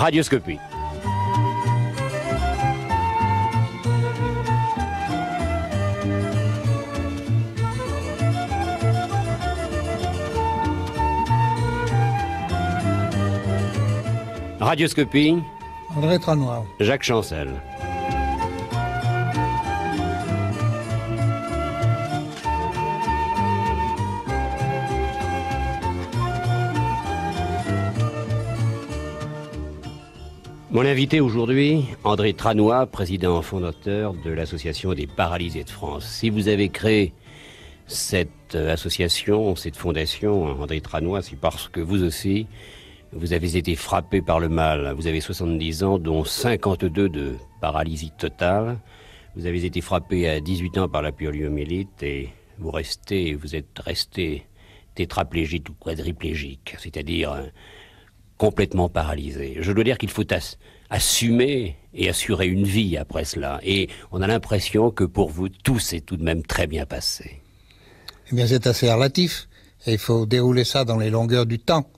Radioscopie. Radioscopie. André Tranois. Jacques Chancel. Mon invité aujourd'hui, André Tranois, président fondateur de l'Association des paralysés de France. Si vous avez créé cette association, cette fondation, André Tranois, c'est parce que vous aussi, vous avez été frappé par le mal. Vous avez 70 ans, dont 52 de paralysie totale. Vous avez été frappé à 18 ans par la poliomyélite et vous êtes resté tétraplégique ou quadriplégique, c'est-à-dire complètement paralysé. Je dois dire qu'il faut assumer et assurer une vie après cela. Et on a l'impression que pour vous, tout s'est tout de même très bien passé. Eh bien, c'est assez relatif. Et il faut dérouler ça dans les longueurs du temps.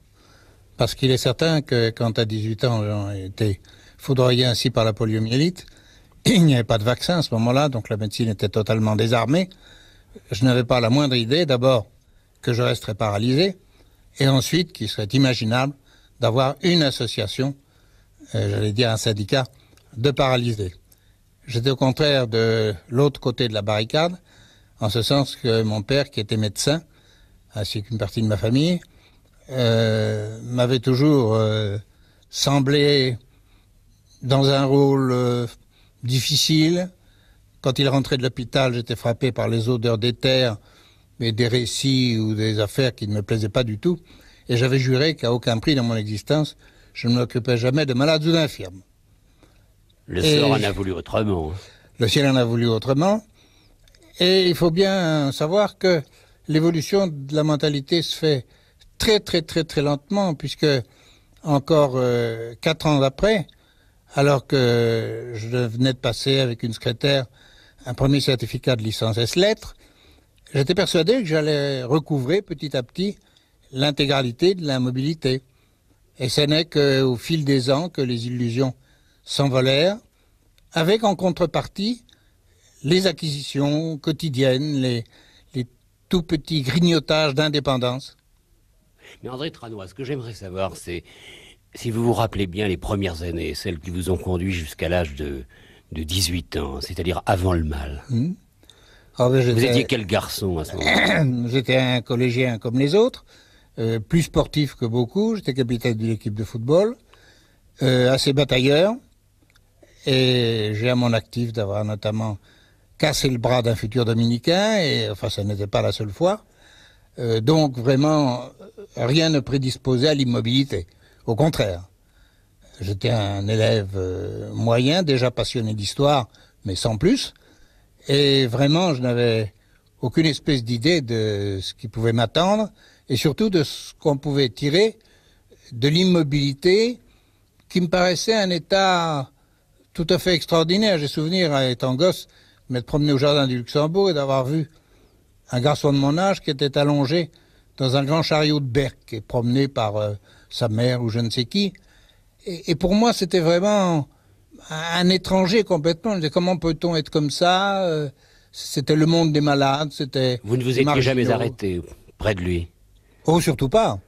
Parce qu'il est certain que quand à 18 ans, j'ai été foudroyé ainsi par la poliomyélite, il n'y avait pas de vaccin à ce moment-là, donc la médecine était totalement désarmée. Je n'avais pas la moindre idée, d'abord, que je resterais paralysé, et ensuite qu'il serait imaginable d'avoir une association, j'allais dire un syndicat, de paralysés. J'étais au contraire de l'autre côté de la barricade, en ce sens que mon père, qui était médecin, ainsi qu'une partie de ma famille, m'avait toujours semblé dans un rôle difficile. Quand il rentrait de l'hôpital, j'étais frappé par les odeurs d'éther, mais des récits ou des affaires qui ne me plaisaient pas du tout. Et j'avais juré qu'à aucun prix dans mon existence, je ne m'occupais jamais de malades ou d'infirmes. Le sort en a voulu autrement. Le ciel en a voulu autrement. Et il faut bien savoir que l'évolution de la mentalité se fait très lentement, puisque encore 4 ans après, alors que je venais de passer avec une secrétaire un premier certificat de licence S-lettres, j'étais persuadé que j'allais recouvrer petit à petit l'intégralité de la mobilité. Et ce n'est qu'au fil des ans que les illusions s'envolèrent, avec en contrepartie les acquisitions quotidiennes, les tout petits grignotages d'indépendance. Mais André Tranois, ce que j'aimerais savoir, c'est si vous vous rappelez bien les premières années, celles qui vous ont conduit jusqu'à l'âge de 18 ans, c'est-à-dire avant le mal. Vous étiez quel garçon à ce moment-là? J'étais un collégien comme les autres, plus sportif que beaucoup. J'étais capitaine de l'équipe de football, assez batailleur, et j'ai à mon actif d'avoir notamment cassé le bras d'un futur dominicain, et enfin ça n'était pas la seule fois. Donc vraiment, rien ne prédisposait à l'immobilité. Au contraire, j'étais un élève moyen, déjà passionné d'histoire, mais sans plus. Et vraiment, je n'avais aucune espèce d'idée de ce qui pouvait m'attendre, et surtout de ce qu'on pouvait tirer de l'immobilité, qui me paraissait un état tout à fait extraordinaire. J'ai souvenir, étant gosse, de m'être promené au jardin du Luxembourg et d'avoir vu un garçon de mon âge qui était allongé dans un grand chariot de Berck et promené par sa mère ou je ne sais qui. Et pour moi, c'était vraiment un étranger complètement. Je disais, comment peut-on être comme ça? C'était le monde des malades, c'était... Vous ne vous étiez jamais arrêté près de lui? Oh, surtout pas.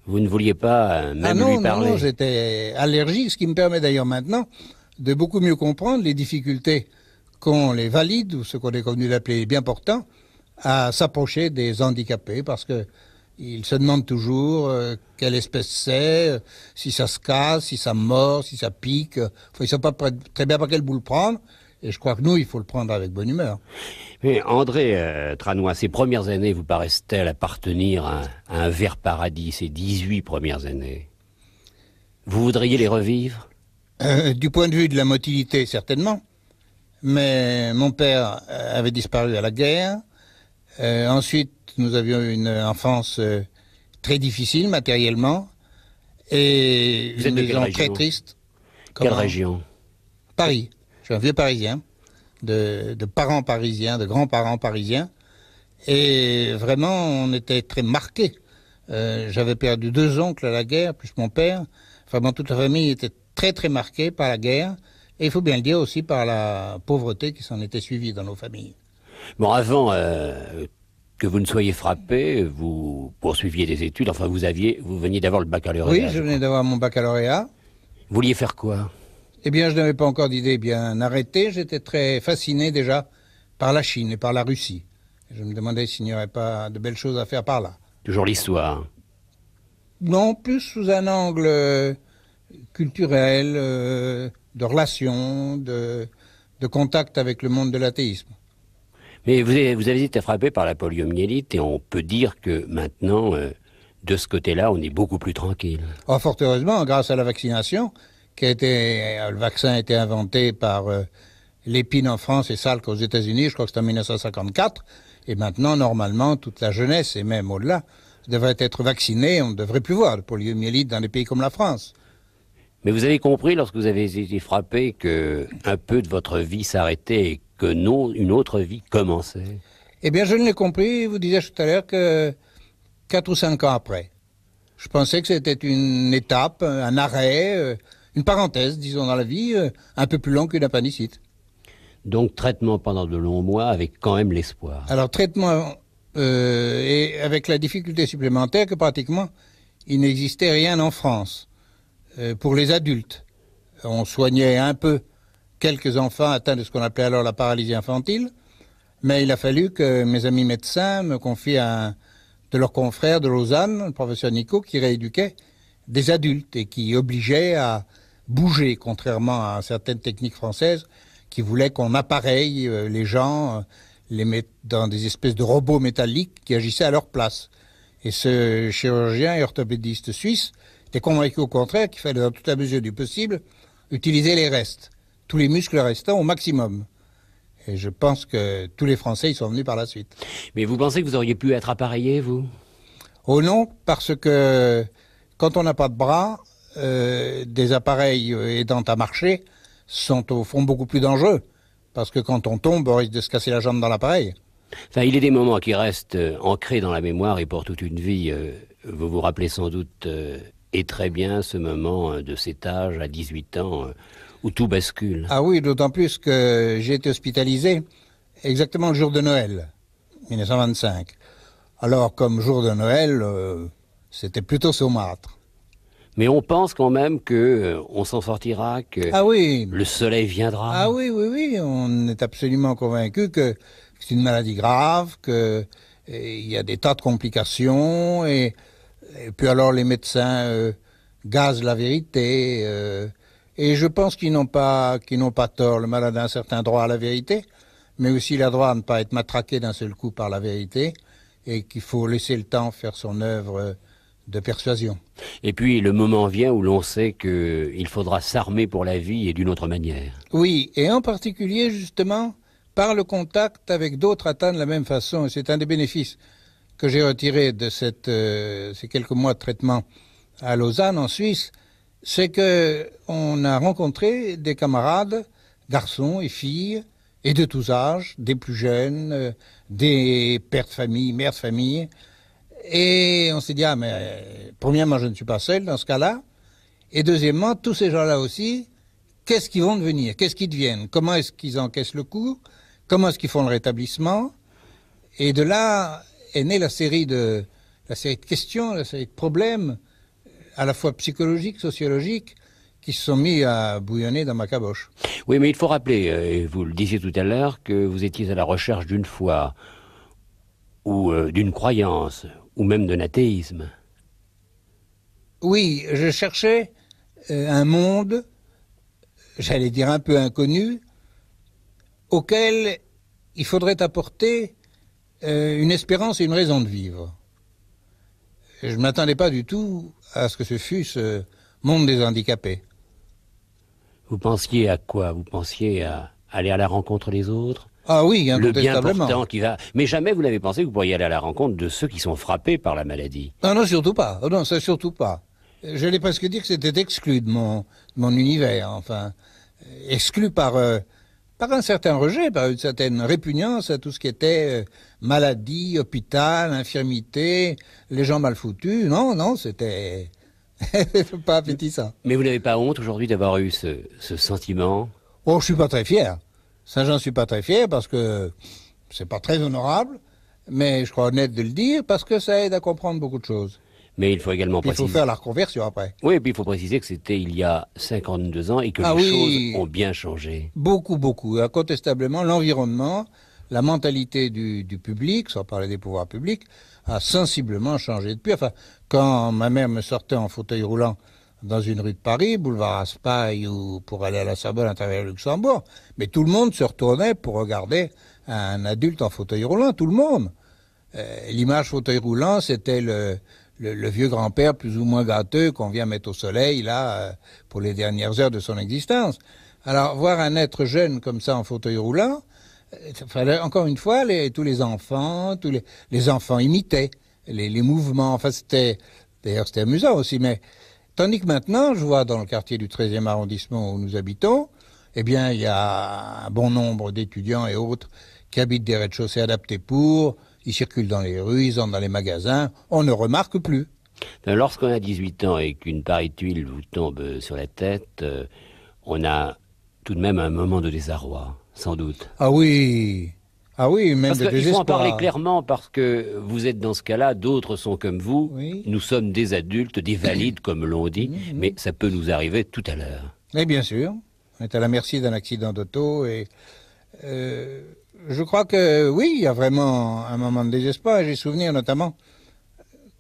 Vous ne vouliez pas même lui parler? Non, j'étais allergique, ce qui me permet d'ailleurs maintenant de beaucoup mieux comprendre les difficultés qu'ont les valides, ou ce qu'on est convenu d'appeler les bien portants, à s'approcher des handicapés, parce que ils se demandent toujours quelle espèce c'est, si ça se casse, si ça mord, si ça pique. Enfin, ils ne savent pas très bien par quel bout le prendre, et je crois que nous, il faut le prendre avec bonne humeur. Mais André Tranois, ces premières années vous paraissent-elles appartenir à un vert paradis, ces 18 premières années? Vous voudriez les revivre? Du point de vue de la motilité, certainement. Mais mon père avait disparu à la guerre. Ensuite, nous avions une enfance très difficile matériellement. Et vous une maison très triste. Quelle région? Paris. Je suis un vieux Parisien, de parents parisiens, de grands-parents parisiens. Et vraiment, on était très marqués. J'avais perdu 2 oncles à la guerre, plus mon père. Vraiment, toute la famille était très très marquée par la guerre. Et il faut bien le dire aussi par la pauvreté qui s'en était suivie dans nos familles. Bon, avant que vous ne soyez frappé, vous poursuiviez des études. Enfin, vous veniez d'avoir le baccalauréat. Oui, je venais d'avoir mon baccalauréat. Vous vouliez faire quoi? Eh bien, je n'avais pas encore d'idée bien arrêtée. J'étais très fasciné déjà par la Chine et par la Russie. Je me demandais s'il n'y aurait pas de belles choses à faire par là. Toujours l'histoire. Non, plus sous un angle culturel, de relations, de contact avec le monde de l'athéisme. Mais vous avez été frappé par la poliomyélite et on peut dire que maintenant, de ce côté-là, on est beaucoup plus tranquille. Oh, fort heureusement, grâce à la vaccination, le vaccin a été inventé par l'épine en France et Salk aux États-Unis, je crois que c'est en 1954, et maintenant, normalement, toute la jeunesse, et même au-delà, devrait être vaccinée, on ne devrait plus voir de poliomyélite dans des pays comme la France. Mais vous avez compris, lorsque vous avez été frappé, que un peu de votre vie s'arrêtait et que non, une autre vie commençait? Eh bien, je ne l'ai compris, vous disiez tout à l'heure, que 4 ou 5 ans après. Je pensais que c'était une étape, un arrêt, une parenthèse, disons, dans la vie, un peu plus long qu'une appendicite. Donc, traitement pendant de longs mois avec quand même l'espoir. Alors, traitement, et avec la difficulté supplémentaire que pratiquement, il n'existait rien en France pour les adultes. On soignait un peu quelques enfants atteints de ce qu'on appelait alors la paralysie infantile, mais il a fallu que mes amis médecins me confient un de leurs confrères de Lausanne, le professeur Nico, qui rééduquait des adultes et qui obligeait à bouger, contrairement à certaines techniques françaises qui voulaient qu'on appareille les gens, les mette dans des espèces de robots métalliques qui agissaient à leur place. Et ce chirurgien et orthopédiste suisse était convaincu au contraire qu'il fallait, dans toute la mesure du possible, utiliser les restes, tous les muscles restants au maximum. Et je pense que tous les Français y sont venus par la suite. Mais vous pensez que vous auriez pu être appareillé, vous? Oh non, parce que quand on n'a pas de bras, des appareils aidant à marcher sont au fond beaucoup plus dangereux. Parce que quand on tombe, on risque de se casser la jambe dans l'appareil. Enfin, il y a des moments qui restent ancrés dans la mémoire et pour toute une vie. Vous vous rappelez sans doute et très bien ce moment de cet âge, à 18 ans, où tout bascule. Ah oui, d'autant plus que j'ai été hospitalisé exactement le jour de Noël, 1925. Alors, comme jour de Noël, c'était plutôt saumâtre. Mais on pense quand même que on s'en sortira, que Ah oui. Le soleil viendra. Ah oui, oui, oui, on est absolument convaincu que c'est une maladie grave, qu'il y a des tas de complications, et puis alors les médecins gazent la vérité, et je pense qu'ils n'ont pas tort. Le malade a un certain droit à la vérité, mais aussi il a droit à ne pas être matraqué d'un seul coup par la vérité, et qu'il faut laisser le temps faire son œuvre de persuasion. Et puis le moment vient où l'on sait qu'il faudra s'armer pour la vie et d'une autre manière. Oui, et en particulier justement par le contact avec d'autres atteints de la même façon. C'est un des bénéfices que j'ai retiré de ces quelques mois de traitement à Lausanne, en Suisse, c'est que on a rencontré des camarades, garçons et filles, et de tous âges, des plus jeunes, des pères de famille, mères de famille. Et on s'est dit, ah mais premièrement, je ne suis pas seul dans ce cas-là. Et deuxièmement, tous ces gens-là aussi, qu'est-ce qu'ils vont devenir? Qu'est-ce qu'ils deviennent? Comment est-ce qu'ils encaissent le coup? Comment est-ce qu'ils font le rétablissement? Et de là est née la série de questions, la série de problèmes, à la fois psychologiques, sociologiques, qui se sont mis à bouillonner dans ma caboche. Oui, mais il faut rappeler, et vous le disiez tout à l'heure, que vous étiez à la recherche d'une foi, ou d'une croyance, ou même d'un athéisme. Oui, je cherchais un monde, j'allais dire un peu inconnu, auquel il faudrait apporter une espérance et une raison de vivre. Je ne m'attendais pas du tout à ce que ce fût ce monde des handicapés. Vous pensiez à quoi? Vous pensiez à aller à la rencontre des autres? Ah oui, le bien incontestablement. portant qui va... Mais jamais vous n'avez pensé que vous pourriez aller à la rencontre de ceux qui sont frappés par la maladie? Ah non, surtout pas. Oh non, ça surtout pas. J'allais presque dire que c'était exclu de mon univers, enfin, exclu par un certain rejet, par une certaine répugnance à tout ce qui était maladie, hôpital, infirmité, les gens mal foutus. Non, non, c'était Pas appétissant. Mais vous n'avez pas honte aujourd'hui d'avoir eu ce sentiment? Oh, je suis pas très fier. Ça, j'en suis pas très fier parce que c'est pas très honorable, mais je crois honnête de le dire parce que ça aide à comprendre beaucoup de choses. Mais il faut également Puis il préciser... faut faire la reconversion après. Oui, et puis il faut préciser que c'était il y a 52 ans et que Ah les oui. choses ont bien changé. Beaucoup, beaucoup. Incontestablement, l'environnement, la mentalité du public, sans parler des pouvoirs publics, a sensiblement changé depuis. Enfin, quand ma mère me sortait en fauteuil roulant dans une rue de Paris, boulevard Raspail ou pour aller à la Sorbonne à travers le Luxembourg, mais tout le monde se retournait pour regarder un adulte en fauteuil roulant, tout le monde. L'image fauteuil roulant, c'était le vieux grand-père plus ou moins gâteux qu'on vient mettre au soleil, là, pour les dernières heures de son existence. Alors, voir un être jeune comme ça en fauteuil roulant, fallait, encore une fois, tous les enfants, les enfants imitaient les mouvements. Enfin, d'ailleurs, c'était amusant aussi, mais tandis que maintenant, je vois dans le quartier du 13e arrondissement où nous habitons, eh bien, il y a un bon nombre d'étudiants et autres qui habitent des rez-de-chaussée adaptés ils circulent dans les rues, ils entrent dans les magasins, on ne remarque plus. Lorsqu'on a 18 ans et qu'une pareille tuile vous tombe sur la tête, on a tout de même un moment de désarroi, sans doute. Ah oui, même parce de qu'il faut en désespoir. parler clairement, parce que vous êtes dans ce cas-là, d'autres sont comme vous, Oui. Nous sommes des adultes, des valides, comme l'on dit, mais ça peut nous arriver tout à l'heure. Mais bien sûr, on est à la merci d'un accident d'auto et je crois que oui, il y a vraiment un moment de désespoir. J'ai souvenir notamment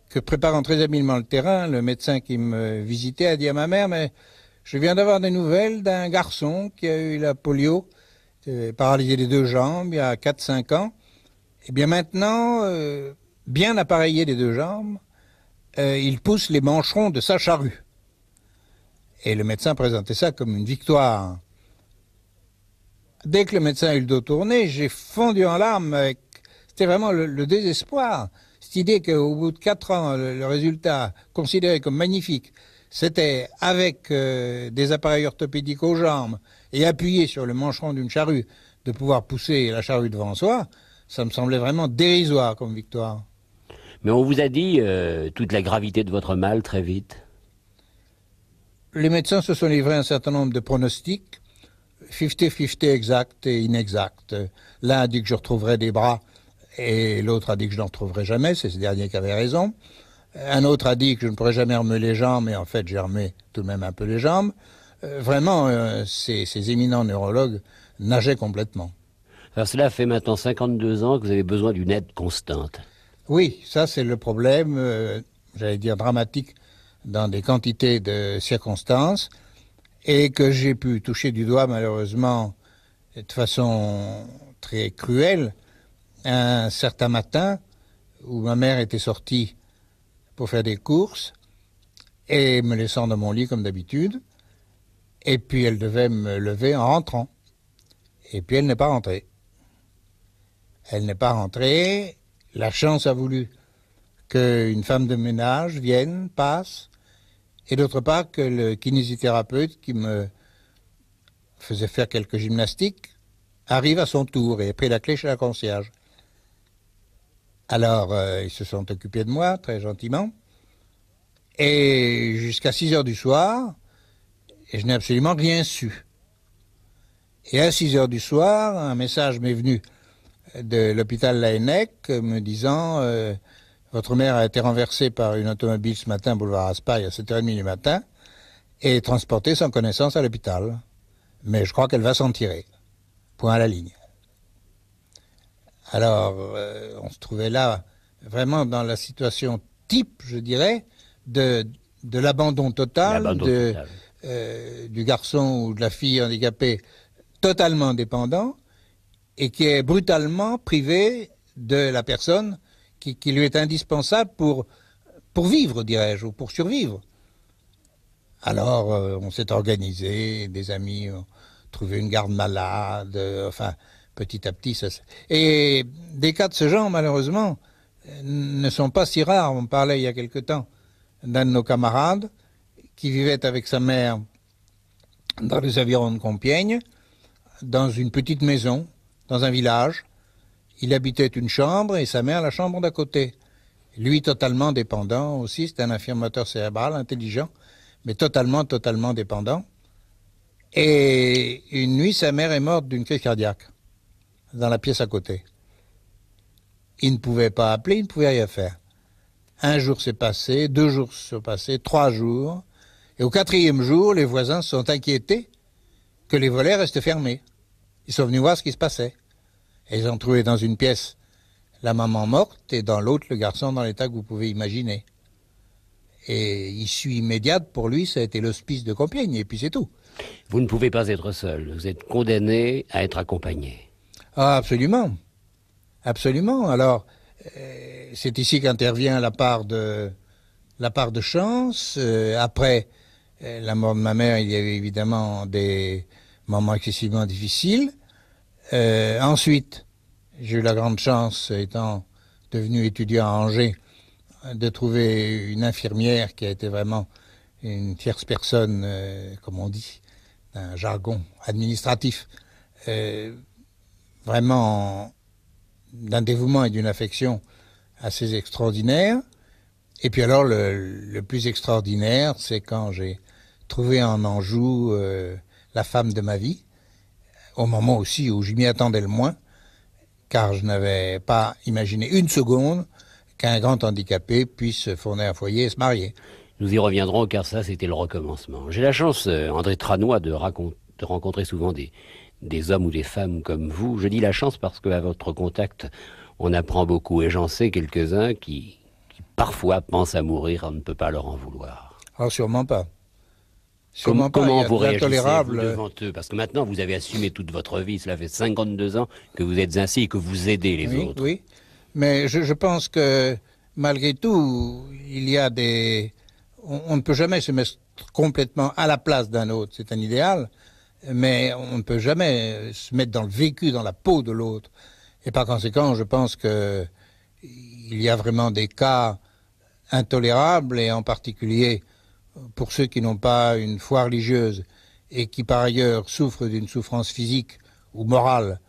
que préparant très habilement le terrain, le médecin qui me visitait a dit à ma mère, mais je viens d'avoir des nouvelles d'un garçon qui a eu la polio, paralysé des 2 jambes il y a 4-5 ans. Et bien maintenant, bien appareillé des 2 jambes, il pousse les mancherons de sa charrue. Et le médecin présentait ça comme une victoire. Dès que le médecin a eu le dos tourné, j'ai fondu en larmes. C'était vraiment le désespoir. Cette idée qu'au bout de 4 ans, le résultat, considéré comme magnifique, c'était avec des appareils orthopédiques aux jambes et appuyé sur le mancheron d'une charrue, de pouvoir pousser la charrue devant soi, ça me semblait vraiment dérisoire comme victoire. Mais on vous a dit toute la gravité de votre mal très vite. Les médecins se sont livrés à un certain nombre de pronostics, 50-50 exact et inexact. L'un a dit que je retrouverais des bras et l'autre a dit que je n'en retrouverais jamais, c'est ce dernier qui avait raison. Un autre a dit que je ne pourrais jamais remuer les jambes, mais en fait j'ai remué tout de même un peu les jambes. Vraiment, ces éminents neurologues nageaient complètement. Alors cela fait maintenant 52 ans que vous avez besoin d'une aide constante. Oui, ça c'est le problème, j'allais dire dramatique, dans des quantités de circonstances, et que j'ai pu toucher du doigt malheureusement de façon très cruelle un certain matin où ma mère était sortie pour faire des courses et me laissant dans mon lit comme d'habitude, et puis elle devait me lever en rentrant, et puis elle n'est pas rentrée. Elle n'est pas rentrée, la chance a voulu qu'une femme de ménage vienne, passe, et d'autre part que le kinésithérapeute qui me faisait faire quelques gymnastiques arrive à son tour et a pris la clé chez la concierge. Alors, ils se sont occupés de moi, très gentiment, et jusqu'à 6 heures du soir, et je n'ai absolument rien su. Et à 6 heures du soir, un message m'est venu de l'hôpital Laennec me disant votre mère a été renversée par une automobile ce matin, boulevard Raspail, à 7h30 du matin, et transportée sans connaissance à l'hôpital. Mais je crois qu'elle va s'en tirer. Point à la ligne. Alors, on se trouvait là, vraiment dans la situation type, je dirais, de l'abandon total, du garçon ou de la fille handicapée totalement dépendant, et qui est brutalement privé de la personne qui lui est indispensable pour vivre, dirais-je, ou pour survivre. Alors, on s'est organisé, des amis ont trouvé une garde malade, enfin, petit à petit. Et des cas de ce genre, malheureusement, ne sont pas si rares. On parlait il y a quelque temps d'un de nos camarades qui vivait avec sa mère dans les environs de Compiègne, dans une petite maison, dans un village. Il habitait une chambre et sa mère la chambre d'à côté. Lui, totalement dépendant aussi. C'était un infirmateur cérébral, intelligent, mais totalement dépendant. Et une nuit, sa mère est morte d'une crise cardiaque, dans la pièce à côté. Il ne pouvait pas appeler, il ne pouvait rien faire. Un jour s'est passé, 2 jours se sont passés, 3 jours. Et au 4e jour, les voisins se sont inquiétés que les volets restent fermés. Ils sont venus voir ce qui se passait. Et ils ont trouvé dans une pièce la maman morte et dans l'autre le garçon dans l'état que vous pouvez imaginer. Et issue immédiate pour lui, ça a été l'hospice de Compiègne, et puis c'est tout. Vous ne pouvez pas être seul, vous êtes condamné à être accompagné. Ah, absolument. Absolument. Alors, c'est ici qu'intervient la part de chance. Après la mort de ma mère, il y avait évidemment des moments excessivement difficiles. Ensuite, j'ai eu la grande chance, étant devenu étudiant à Angers, de trouver une infirmière qui a été vraiment une tierce personne, comme on dit, un jargon administratif, vraiment d'un dévouement et d'une affection assez extraordinaire. Et puis alors, le plus extraordinaire, c'est quand j'ai trouvé en Anjou la femme de ma vie, au moment aussi où je m'y attendais le moins, car je n'avais pas imaginé une seconde qu'un grand handicapé puisse fournir un foyer et se marier. Nous y reviendrons car ça, c'était le recommencement. J'ai la chance, André Tranois, de rencontrer souvent des hommes ou des femmes comme vous. Je dis la chance parce qu'à votre contact, on apprend beaucoup. Et j'en sais quelques-uns qui parfois pensent à mourir, on ne peut pas leur en vouloir. Ah, sûrement pas. Comment vous réagissez vous devant eux? Parce que maintenant, vous avez assumé toute votre vie. Cela fait 52 ans que vous êtes ainsi et que vous aidez les autres. Oui, mais je pense que malgré tout, il y a des... On ne peut jamais se mettre complètement à la place d'un autre, c'est un idéal, mais on ne peut jamais se mettre dans le vécu, dans la peau de l'autre. Et par conséquent, je pense que il y a vraiment des cas intolérables, et en particulier pour ceux qui n'ont pas une foi religieuse et qui par ailleurs souffrent d'une souffrance physique ou morale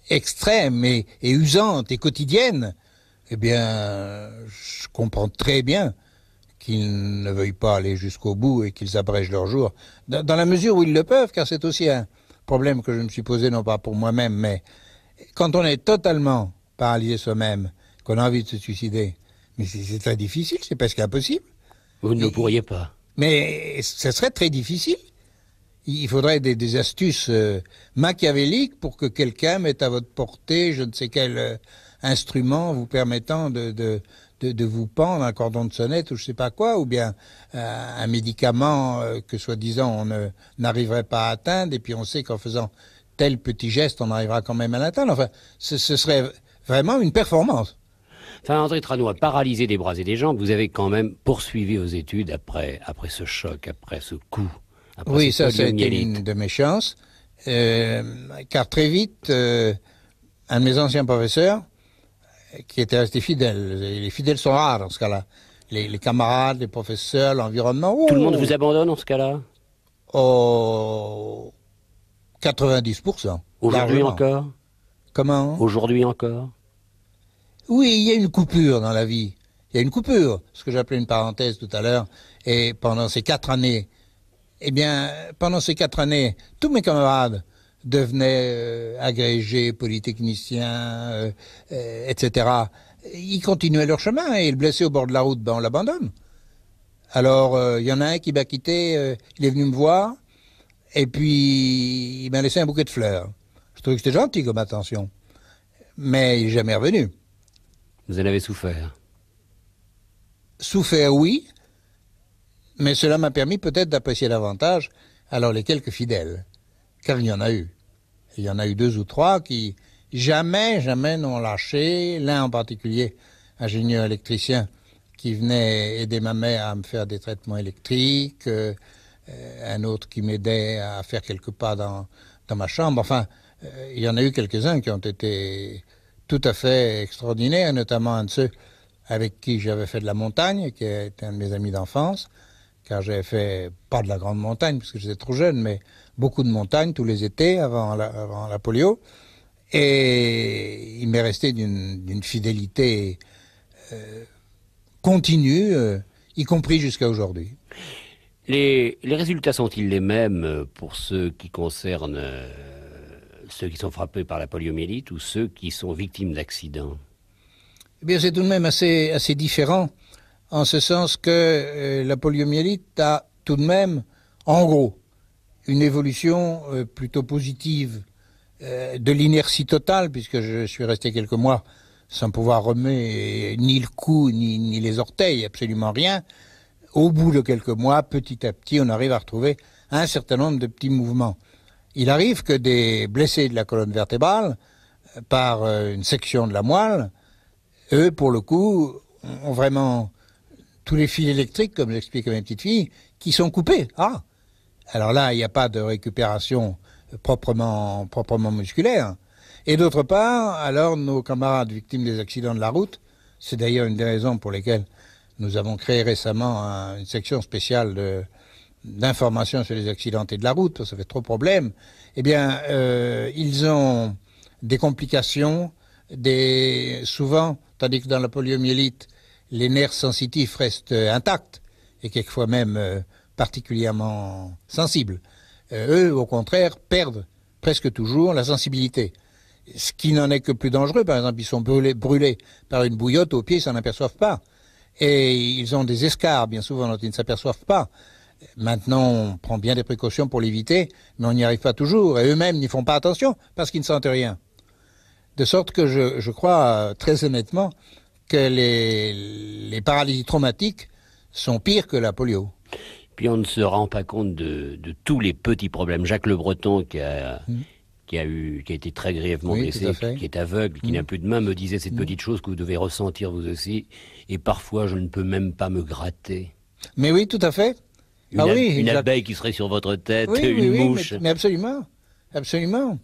extrême et usante et quotidienne, eh bien, je comprends très bien qu'ils ne veuillent pas aller jusqu'au bout et qu'ils abrègent leur jour, dans la mesure où ils le peuvent, car c'est aussi un problème que je me suis posé, non pas pour moi-même, mais quand on est totalement paralysé soi-même, qu'on a envie de se suicider, mais c'est très difficile, c'est presque impossible. Vous ne le pourriez pas. Mais ce serait très difficile. Il faudrait des astuces machiavéliques pour que quelqu'un mette à votre portée je ne sais quel instrument vous permettant de vous pendre un cordon de sonnette ou je ne sais pas quoi, ou bien un médicament que soi-disant on n'arriverait pas à atteindre, et puis on sait qu'en faisant tel petit geste, on arrivera quand même à l'atteindre. Enfin, ce serait vraiment une performance. Enfin, André Tranois, paralysé des bras et des jambes, vous avez quand même poursuivi vos études après ce choc, après ce coup. Oui, ça a été une de mes chances, car très vite, un de mes anciens professeurs, qui était resté fidèle, les fidèles sont rares dans ce cas-là, les camarades, les professeurs, l'environnement... Tout le monde vous abandonne en ce cas-là? Oh, 90%. Aujourd'hui encore? Comment? Aujourd'hui encore? Oui, il y a une coupure dans la vie. Il y a une coupure, ce que j'appelais une parenthèse tout à l'heure. Et pendant ces 4 années, tous mes camarades devenaient agrégés, polytechniciens, etc. Ils continuaient leur chemin, et le blessé au bord de la route, on l'abandonne. Alors, il y en a un qui m'a quitté, il est venu me voir, et puis il m'a laissé un bouquet de fleurs. Je trouvais que c'était gentil comme attention. Mais il n'est jamais revenu. Vous en avez souffert? Souffert, oui, mais cela m'a permis peut-être d'apprécier davantage alors les quelques fidèles, car il y en a eu. Il y en a eu 2 ou 3 qui jamais n'ont lâché, l'un en particulier, ingénieur électricien, qui venait aider ma mère à me faire des traitements électriques, un autre qui m'aidait à faire quelques pas dans ma chambre. Enfin, il y en a eu quelques-uns qui ont été tout à fait extraordinaires, notamment un de ceux avec qui j'avais fait de la montagne, qui était un de mes amis d'enfance, car j'avais fait, pas de la grande montagne, parce que j'étais trop jeune, mais beaucoup de montagnes tous les étés avant la polio. Et il m'est resté d'une fidélité continue, y compris jusqu'à aujourd'hui. Les résultats sont-ils les mêmes pour ceux qui concernent ceux qui sont frappés par la poliomyélite ou ceux qui sont victimes d'accidents? Eh bien, c'est tout de même assez différent, en ce sens que la poliomyélite a tout de même, en gros, une évolution plutôt positive de l'inertie totale, puisque je suis resté quelques mois sans pouvoir remuer ni le cou, ni les orteils, absolument rien. Au bout de quelques mois, petit à petit, on arrive à retrouver un certain nombre de petits mouvements. Il arrive que des blessés de la colonne vertébrale, par une section de la moelle, eux, pour le coup, ont vraiment tous les fils électriques, comme j'explique à mes petites filles, qui sont coupés. Ah, alors là, il n'y a pas de récupération proprement musculaire. Et d'autre part, alors nos camarades victimes des accidents de la route, c'est d'ailleurs une des raisons pour lesquelles nous avons créé récemment une section spéciale d'information sur les accidentés de la route, parce que ça fait trop de problèmes, eh bien, ils ont des complications, souvent, tandis que dans la poliomyélite, les nerfs sensitifs restent intacts, et quelquefois même particulièrement sensibles. Eux, au contraire, perdent presque toujours la sensibilité. Ce qui n'en est que plus dangereux. Par exemple, ils sont brûlés par une bouillotte aux pieds, ils s'en aperçoivent pas. Et ils ont des escarres, bien souvent, dont ils ne s'aperçoivent pas. Maintenant, on prend bien des précautions pour l'éviter, mais on n'y arrive pas toujours. Et eux-mêmes n'y font pas attention, parce qu'ils ne sentent rien. De sorte que je crois, très honnêtement, que les paralysies traumatiques sont pires que la polio. Puis on ne se rend pas compte de tous les petits problèmes. Jacques Le Breton, qui a été très grièvement blessé, qui est aveugle, qui n'a plus de main, me disait cette petite chose que vous devez ressentir vous aussi. Et parfois, je ne peux même pas me gratter. Mais oui, tout à fait. Une abeille qui serait sur votre tête, une mouche. Mais absolument, absolument.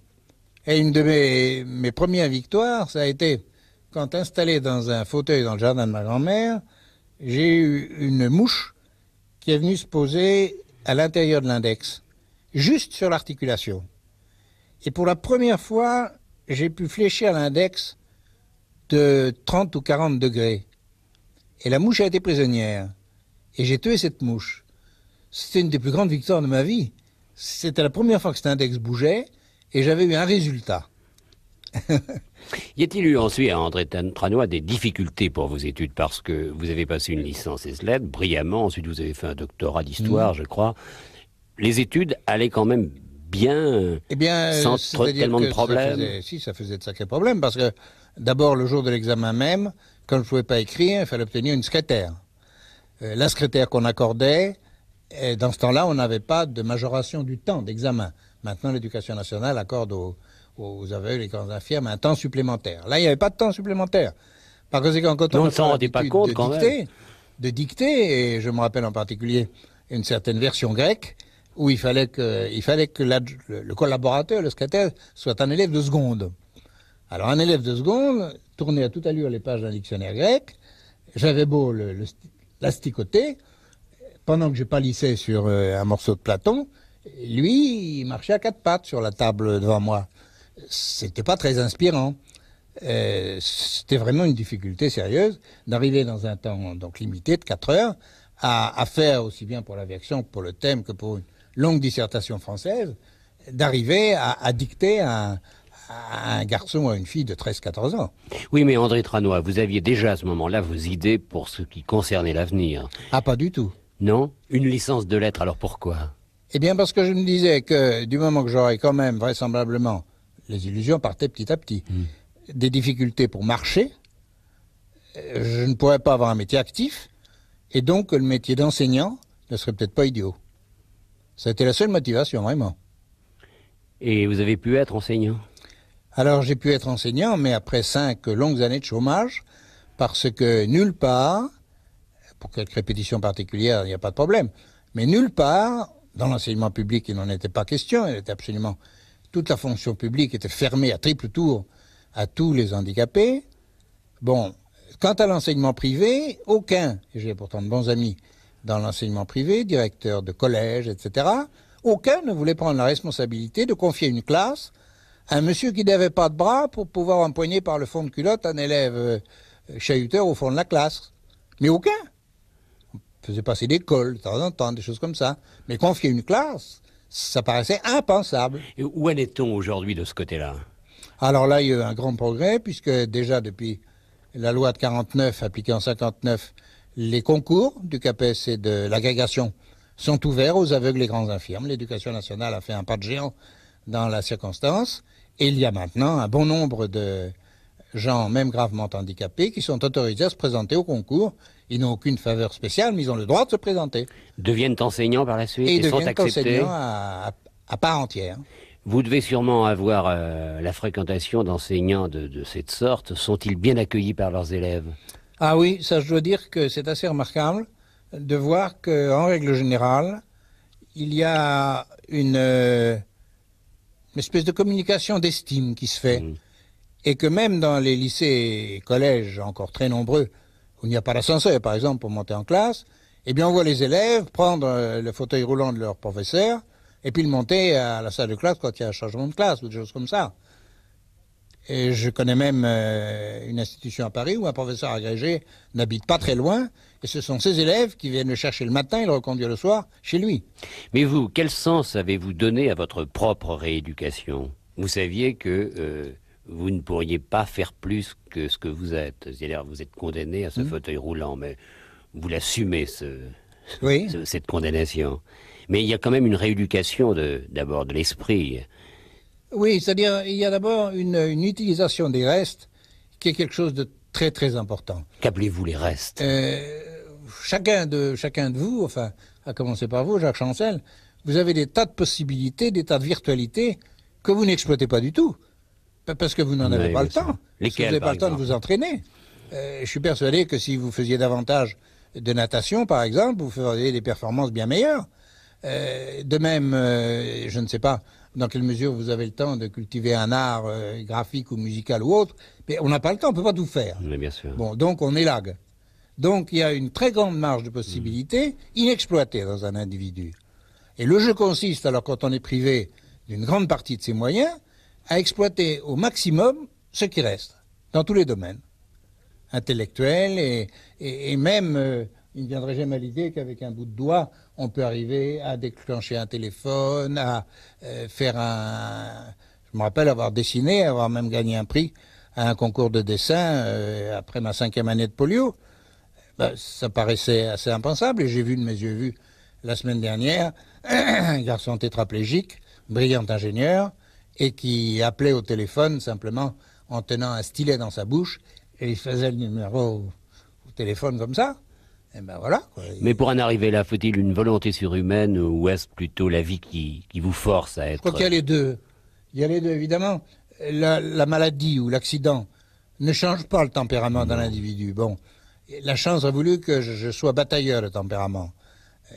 Et une de mes premières victoires, ça a été quand, installé dans un fauteuil dans le jardin de ma grand-mère, j'ai eu une mouche qui est venue se poser à l'intérieur de l'index, juste sur l'articulation. Et pour la première fois, j'ai pu fléchir l'index de 30 ou 40 degrés. Et la mouche a été prisonnière. Et j'ai tué cette mouche. C'était une des plus grandes victoires de ma vie. C'était la première fois que cet index bougeait et j'avais eu un résultat. Y a-t-il eu ensuite à André Tranois des difficultés pour vos études, parce que vous avez passé une licence ès-lettres brillamment, ensuite vous avez fait un doctorat d'histoire, je crois. Les études allaient quand même bien, sans tellement de problèmes. Ça faisait de sacrés problèmes, parce que d'abord, le jour de l'examen même, quand je ne pouvais pas écrire, il fallait obtenir une secrétaire. La secrétaire qu'on accordait, et dans ce temps-là, on n'avait pas de majoration du temps d'examen. Maintenant, l'éducation nationale accorde aux aveugles et aux infirmes un temps supplémentaire. Là, il n'y avait pas de temps supplémentaire. Par conséquent, quand on s'en rendait pas compte quand même. De dicter, et je me rappelle en particulier une certaine version grecque, où il fallait que le collaborateur, le secrétaire, soit un élève de seconde. Alors, un élève de seconde tournait à toute allure les pages d'un dictionnaire grec. J'avais beau l'asticoter, pendant que je pâlissais sur un morceau de Platon, lui, il marchait à quatre pattes sur la table devant moi. C'était pas très inspirant. C'était vraiment une difficulté sérieuse d'arriver dans un temps donc limité de 4 heures à faire, aussi bien pour l'aviation que pour le thème que pour une longue dissertation française, d'arriver à dicter à un garçon ou à une fille de 13-14 ans. Oui, mais André Tranois, vous aviez déjà à ce moment-là vos idées pour ce qui concernait l'avenir. Ah, pas du tout. Non? Une licence de lettres, alors pourquoi? Eh bien, parce que je me disais que du moment que j'aurais quand même, vraisemblablement, les illusions partaient petit à petit, des difficultés pour marcher, je ne pourrais pas avoir un métier actif, et donc le métier d'enseignant ne serait peut-être pas idiot. Ça a été la seule motivation, vraiment. Et vous avez pu être enseignant? Alors, j'ai pu être enseignant, mais après 5 longues années de chômage, parce que nulle part, pour quelque répétition particulière, il n'y a pas de problème, mais nulle part, dans l'enseignement public, il n'en était pas question, il était absolument... Toute la fonction publique était fermée à triple tour à tous les handicapés. Bon, quant à l'enseignement privé, aucun, et j'ai pourtant de bons amis dans l'enseignement privé, directeurs de collège, etc., aucun ne voulait prendre la responsabilité de confier une classe un monsieur qui n'avait pas de bras pour pouvoir empoigner par le fond de culotte un élève chahuteur au fond de la classe. Mais aucun. On faisait passer des cols de temps en temps, des choses comme ça. Mais confier une classe, ça paraissait impensable. Et où en est-on aujourd'hui de ce côté-là? Alors là, il y a eu un grand progrès, puisque déjà depuis la loi de 49, appliquée en 59, les concours du CAPES et de l'agrégation sont ouverts aux aveugles et grands infirmes. L'éducation nationale a fait un pas de géant dans la circonstance. Et il y a maintenant un bon nombre de gens, même gravement handicapés, qui sont autorisés à se présenter au concours. Ils n'ont aucune faveur spéciale, mais ils ont le droit de se présenter. Deviennent enseignants par la suite Et ils sont deviennent acceptés enseignants à part entière. Vous devez sûrement avoir la fréquentation d'enseignants de cette sorte. Sont-ils bien accueillis par leurs élèves? Ah oui, ça je dois dire que c'est assez remarquable de voir qu'en règle générale, il y a une espèce de communication d'estime qui se fait. Et que même dans les lycées et collèges encore très nombreux, où il n'y a pas d'ascenseur par exemple pour monter en classe, eh bien on voit les élèves prendre le fauteuil roulant de leur professeur et puis le monter à la salle de classe quand il y a un changement de classe ou des choses comme ça. Et je connais même une institution à Paris où un professeur agrégé n'habite pas très loin, et ce sont ses élèves qui viennent le chercher le matin et le reconduire le soir chez lui. Mais vous, quel sens avez-vous donné à votre propre rééducation? Vous saviez que vous ne pourriez pas faire plus que ce que vous êtes. C'est-à-dire, vous êtes condamné à ce fauteuil roulant, mais vous l'assumez, cette condamnation. Mais il y a quand même une rééducation d'abord de l'esprit. Oui, c'est-à-dire il y a d'abord une utilisation des restes qui est quelque chose de très très important. Qu'appelez-vous les restes? Chacun de vous, enfin, à commencer par vous, Jacques Chancel, vous avez des tas de possibilités, des tas de virtualités que vous n'exploitez pas du tout. Parce que vous n'en avez pas le temps. Lesquels, vous n'avez pas le temps de vous entraîner. Je suis persuadé que si vous faisiez davantage de natation, par exemple, vous feriez des performances bien meilleures. De même, je ne sais pas dans quelle mesure vous avez le temps de cultiver un art graphique ou musical ou autre, mais on n'a pas le temps, on ne peut pas tout faire. Mais bien sûr. Bon, donc on élague. Donc il y a une très grande marge de possibilités inexploitée dans un individu. Et le jeu consiste, alors quand on est privé d'une grande partie de ses moyens, à exploiter au maximum ce qui reste, dans tous les domaines, intellectuels et même, il ne viendrait jamais à l'idée qu'avec un bout de doigt, on peut arriver à déclencher un téléphone, à faire un... Je me rappelle avoir dessiné, avoir même gagné un prix à un concours de dessin après ma 5e année de polio. Ben, ça paraissait assez impensable et j'ai vu de mes yeux vus la semaine dernière un garçon tétraplégique, brillant ingénieur, et qui appelait au téléphone simplement en tenant un stylet dans sa bouche, et il faisait le numéro au téléphone comme ça. Et ben voilà, quoi. Mais pour en arriver là, faut-il une volonté surhumaine ou est-ce plutôt la vie qui vous force à être... Je crois qu'il y a les deux. Il y a les deux, évidemment. La maladie ou l'accident ne change pas le tempérament d'un individu. Bon, la chance a voulu que je sois batailleur de tempérament.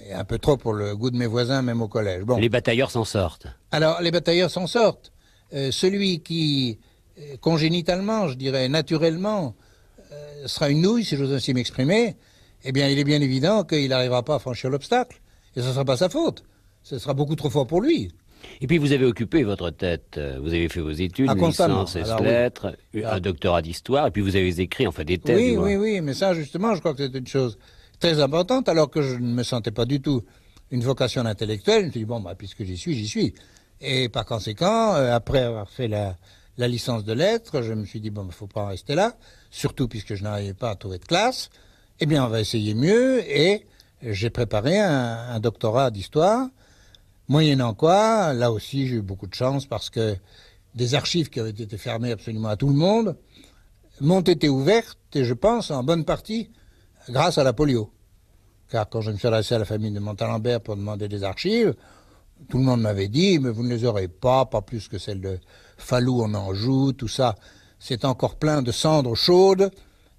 Et un peu trop pour le goût de mes voisins, même au collège. Bon. Les batailleurs s'en sortent. Alors, les batailleurs s'en sortent. Celui qui, congénitalement, je dirais, naturellement, sera une nouille, si j'ose ainsi m'exprimer, eh bien, il est bien évident qu'il n'arrivera pas à franchir l'obstacle. Et ce ne sera pas sa faute. Ce sera beaucoup trop fort pour lui. Et puis, vous avez occupé votre tête. Vous avez fait vos études, une licence lettres, un doctorat d'histoire, et puis vous avez écrit, enfin, des thèses. Oui, mais ça, justement, je crois que c'est une chose très importante, alors que je ne me sentais pas du tout une vocation d'intellectuel. Je me suis dit, bon, bah, puisque j'y suis, j'y suis. Et par conséquent, après avoir fait la licence de lettres, je me suis dit, bon, il ne faut pas en rester là, surtout puisque je n'arrivais pas à trouver de classe. Eh bien, on va essayer mieux, et j'ai préparé un doctorat d'histoire, moyennant quoi, là aussi, j'ai eu beaucoup de chance, parce que des archives qui avaient été fermées absolument à tout le monde m'ont été ouvertes, et je pense, en bonne partie, grâce à la polio. Car quand je me suis adressé à la famille de Montalembert pour demander des archives, tout le monde m'avait dit, mais vous ne les aurez pas plus que celles de Falloux en Anjou, tout ça, c'est encore plein de cendres chaudes,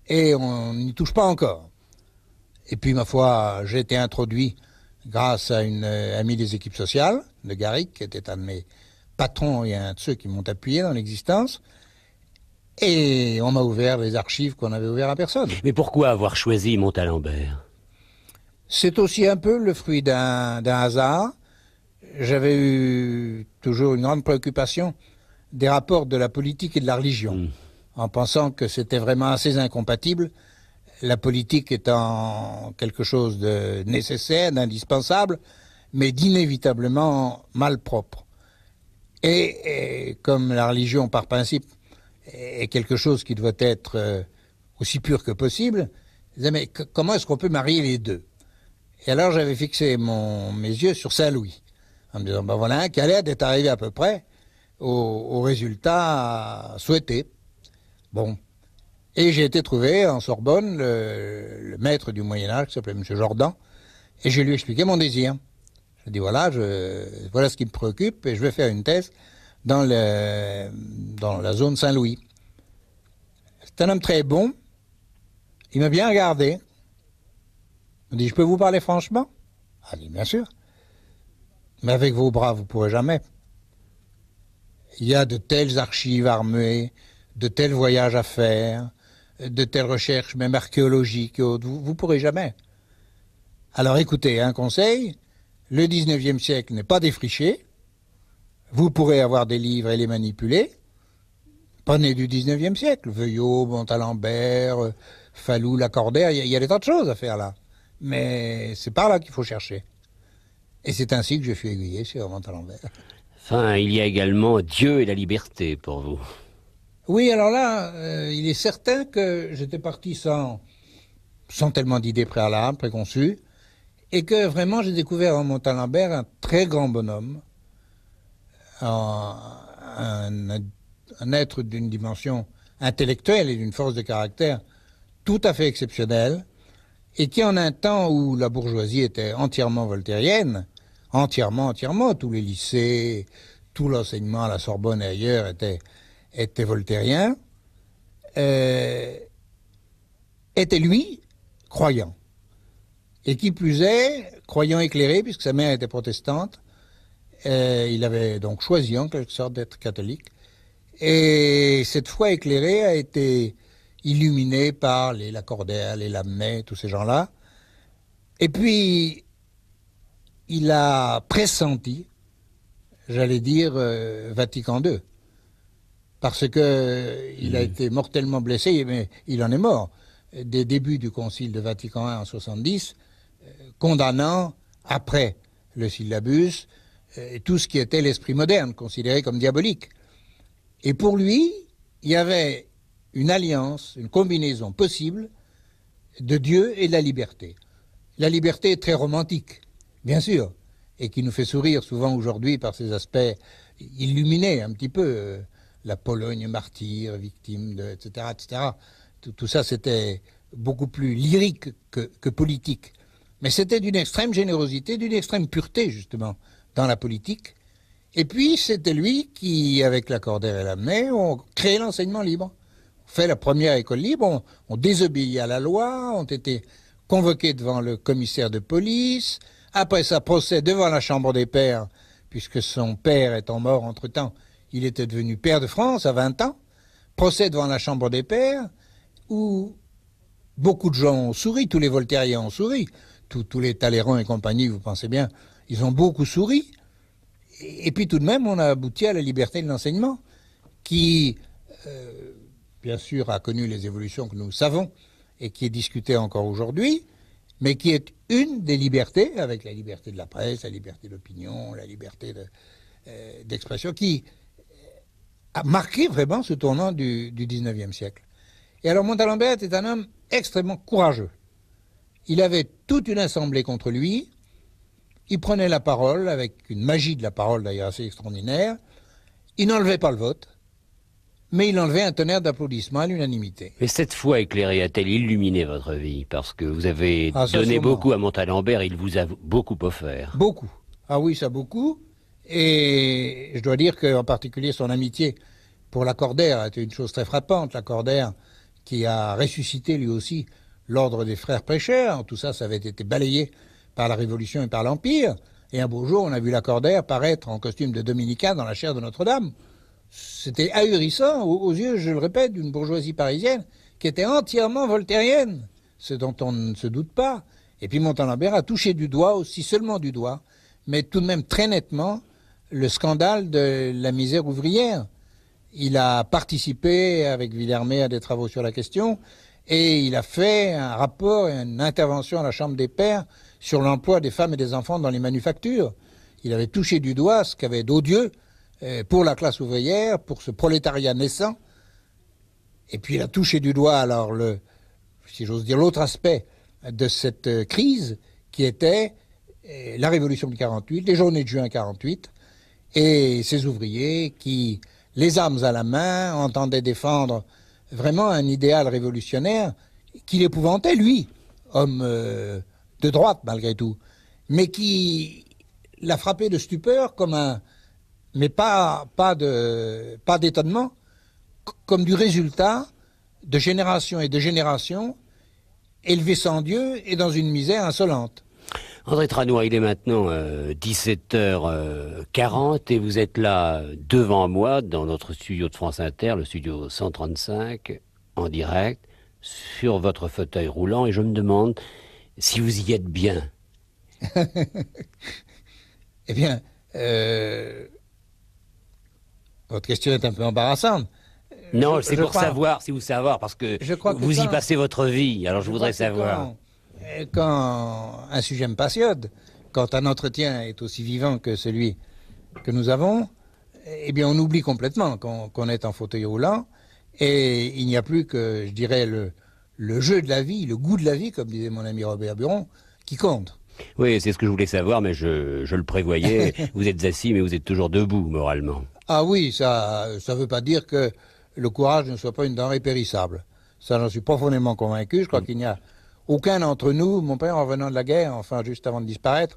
et on n'y touche pas encore. Et puis, ma foi, j'ai été introduit grâce à une amie des équipes sociales, de Garrick, qui était un de mes patrons et un de ceux qui m'ont appuyé dans l'existence. Et on m'a ouvert les archives qu'on avait ouvertes à personne. Mais pourquoi avoir choisi Montalembert? C'est aussi un peu le fruit d'un hasard. J'avais eu toujours une grande préoccupation des rapports de la politique et de la religion, en pensant que c'était vraiment assez incompatible, la politique étant quelque chose de nécessaire, d'indispensable, mais d'inévitablement malpropre. Et comme la religion, par principe, est quelque chose qui doit être aussi pur que possible, je disais, mais comment est-ce qu'on peut marier les deux? Et alors j'avais fixé mes yeux sur Saint-Louis, en me disant, ben voilà un qui a l'air d'être arrivé à peu près au résultat souhaité. Bon. Et j'ai été trouvé en Sorbonne le maître du Moyen-Âge, qui s'appelait M. Jordan, et je lui ai expliqué mon désir. Je lui ai dit, voilà, voilà ce qui me préoccupe, et je vais faire une thèse dans la zone Saint-Louis. C'est un homme très bon, il m'a bien regardé. Il m'a dit, je peux vous parler franchement? Ah, dit, bien sûr. Mais avec vos bras, vous ne pourrez jamais. Il y a de telles archives armées, de tels voyages à faire, de telles recherches, même archéologiques et autres, vous ne pourrez jamais. Alors écoutez, un conseil, le 19e siècle n'est pas défriché, vous pourrez avoir des livres et les manipuler, pas nés du 19e siècle, Veuillot, Montalembert, Falloux, Lacordaire, il y a des tas de choses à faire là. Mais c'est par là qu'il faut chercher. Et c'est ainsi que je suis aiguillé sur Montalembert. Enfin, il y a également Dieu et la liberté pour vous. Oui, alors là, il est certain que j'étais parti sans tellement d'idées préalables, préconçues, et que vraiment j'ai découvert en Montalembert un très grand bonhomme, un être d'une dimension intellectuelle et d'une force de caractère tout à fait exceptionnelle, et qui en un temps où la bourgeoisie était entièrement voltairienne, entièrement, tous les lycées, tout l'enseignement à la Sorbonne et ailleurs était voltairien, était lui croyant. Et qui plus est, croyant éclairé, puisque sa mère était protestante, il avait donc choisi en quelque sorte d'être catholique. Et cette foi éclairée a été illuminée par les Lacordaire, les Lamennais, tous ces gens-là. Et puis, il a pressenti, j'allais dire, Vatican II. Parce qu'il a été mortellement blessé, mais il en est mort, des débuts du Concile de Vatican I en 70, condamnant, après le syllabus, tout ce qui était l'esprit moderne, considéré comme diabolique. Et pour lui, il y avait une alliance, une combinaison possible de Dieu et de la liberté. La liberté est très romantique, bien sûr, et qui nous fait sourire souvent aujourd'hui par ses aspects illuminés un petit peu, la Pologne martyre, victime, etc., etc. Tout ça, c'était beaucoup plus lyrique que politique. Mais c'était d'une extrême générosité, d'une extrême pureté, justement, dans la politique. Et puis, c'était lui qui, avec Lacordaire et Lamennais, ont créé l'enseignement libre. On fait la première école libre, on désobéit à la loi, ont été convoqués devant le commissaire de police. Après ça, procès devant la Chambre des pairs, puisque son père étant mort entre-temps, il était devenu pair de France à 20 ans. Procès devant la Chambre des pairs, où beaucoup de gens ont souri, tous les voltairiens ont souri, tous les Talleyrand et compagnie, vous pensez bien, ils ont beaucoup souri. Et puis tout de même, on a abouti à la liberté de l'enseignement, qui, bien sûr, a connu les évolutions que nous savons et qui est discutée encore aujourd'hui, mais qui est une des libertés, avec la liberté de la presse, la liberté d'opinion, la liberté d'expression, qui a marqué vraiment ce tournant du 19e siècle. Et alors Montalembert était un homme extrêmement courageux. Il avait toute une assemblée contre lui. Il prenait la parole, avec une magie de la parole d'ailleurs assez extraordinaire. Il n'enlevait pas le vote, mais il enlevait un tonnerre d'applaudissements à l'unanimité. Mais cette foi éclairée a-t-elle illuminé votre vie? Parce que vous avez donné beaucoup à Montalembert, il vous a beaucoup offert. Beaucoup. Ah oui, ça beaucoup. Et je dois dire qu'en particulier son amitié pour Lacordaire a été une chose très frappante. Lacordaire qui a ressuscité lui aussi l'ordre des frères prêcheurs. Tout ça, ça avait été balayé par la Révolution et par l'Empire. Et un beau jour, on a vu Lacordaire paraître en costume de dominicain dans la chaire de Notre-Dame. C'était ahurissant aux yeux, je le répète, d'une bourgeoisie parisienne qui était entièrement voltairienne, ce dont on ne se doute pas. Et puis Montalembert a touché du doigt, aussi seulement du doigt, mais tout de même très nettement, le scandale de la misère ouvrière. il a participé avec Villermé à des travaux sur la question et il a fait un rapport et une intervention à la Chambre des pairs sur l'emploi des femmes et des enfants dans les manufactures. Il avait touché du doigt ce qu'il y avait d'odieux pour la classe ouvrière, pour ce prolétariat naissant. Et puis il a touché du doigt, alors, si j'ose dire, l'autre aspect de cette crise, qui était la révolution de 48, les journées de juin 48, et ces ouvriers qui, les armes à la main, entendaient défendre vraiment un idéal révolutionnaire qui l'épouvantait, lui, homme de droite malgré tout, mais qui l'a frappé de stupeur comme un... mais pas d'étonnement, comme du résultat de générations et de générations élevées sans Dieu et dans une misère insolente. André Tranois, il est maintenant 17h40 et vous êtes là devant moi dans notre studio de France Inter, le studio 135, en direct, sur votre fauteuil roulant, et je me demande si vous y êtes bien. Eh bien, votre question est un peu embarrassante. Non, c'est pour savoir, si vous savez, parce que vous y passez votre vie, alors je voudrais savoir. Quand un sujet me passionne, quand un entretien est aussi vivant que celui que nous avons, eh bien on oublie complètement qu'on est en fauteuil roulant et il n'y a plus que, je dirais, le jeu de la vie, le goût de la vie, comme disait mon ami Robert Buron, qui compte. Oui, c'est ce que je voulais savoir, mais je le prévoyais. Vous êtes assis, mais vous êtes toujours debout, moralement. Ah oui, ça veut pas dire que le courage ne soit pas une denrée périssable. Ça, j'en suis profondément convaincu. Je crois qu'il n'y a aucun d'entre nous. Mon père, en revenant de la guerre, enfin juste avant de disparaître,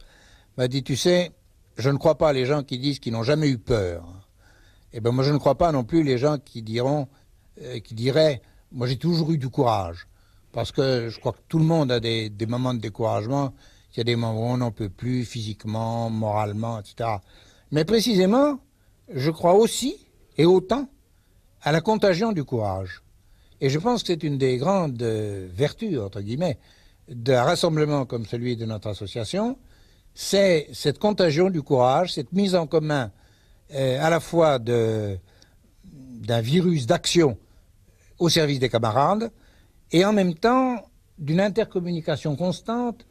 m'a dit, tu sais, je ne crois pas les gens qui disent qu'ils n'ont jamais eu peur. Eh bien, moi, je ne crois pas non plus les gens qui diraient, moi, j'ai toujours eu du courage. Parce que je crois que tout le monde a des moments de découragement. Il y a des moments où on n'en peut plus, physiquement, moralement, etc. Mais précisément, je crois aussi, et autant, à la contagion du courage. Et je pense que c'est une des grandes vertus, entre guillemets, d'un rassemblement comme celui de notre association, c'est cette contagion du courage, cette mise en commun à la fois d'un virus d'action au service des camarades, et en même temps d'une intercommunication constante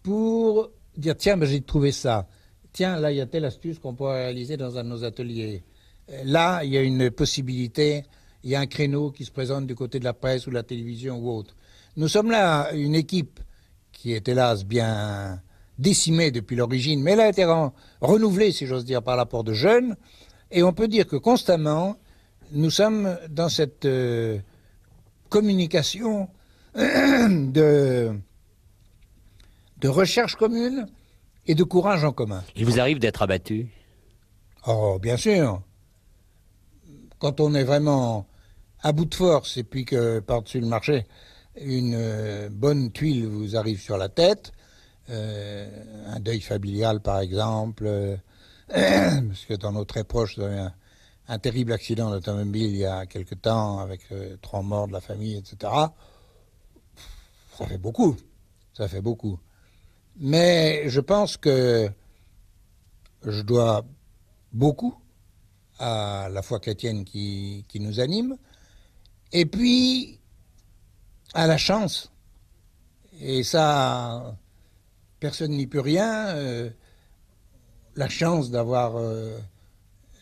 pour dire, tiens, ben, j'ai trouvé ça. Tiens, là, il y a telle astuce qu'on pourrait réaliser dans un de nos ateliers. Là, il y a une possibilité, il y a un créneau qui se présente du côté de la presse ou de la télévision ou autre. Nous sommes là une équipe qui est hélas bien décimée depuis l'origine, mais elle a été renouvelée, si j'ose dire, par l'apport de jeunes. Et on peut dire que constamment, nous sommes dans cette communication de recherche commune et de courage en commun. Il vous arrive d'être abattu? Oh, bien sûr. Quand on est vraiment à bout de force et puis que par-dessus le marché, une bonne tuile vous arrive sur la tête, un deuil familial par exemple, parce que dans nos très proches, vous avez un terrible accident d'automobile il y a quelque temps avec 3 morts de la famille, etc. Ça fait beaucoup, ça fait beaucoup. Mais je pense que je dois beaucoup à la foi chrétienne qui nous anime, et puis à la chance. Et ça, personne n'y peut rien. La chance d'avoir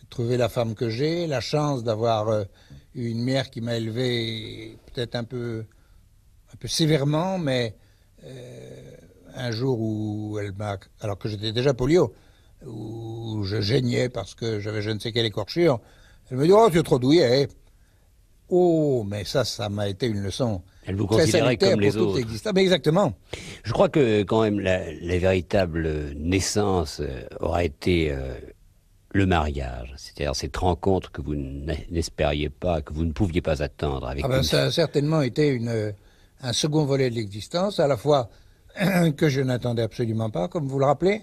trouvé la femme que j'ai, la chance d'avoir une mère qui m'a élevé peut-être un peu sévèrement, mais un jour où elle m'a, alors que j'étais déjà polio, où je geignais parce que j'avais je ne sais quelle écorchure, elle me dit « Oh, tu es trop douillet !» Oh, mais ça m'a été une leçon. Elle vous considérait comme les autres. Mais exactement. Je crois que quand même la véritable naissance aura été le mariage. C'est-à-dire cette rencontre que vous n'espériez pas, que vous ne pouviez pas attendre. Avec ça a certainement été un second volet de l'existence, à la fois que je n'attendais absolument pas, comme vous le rappelez.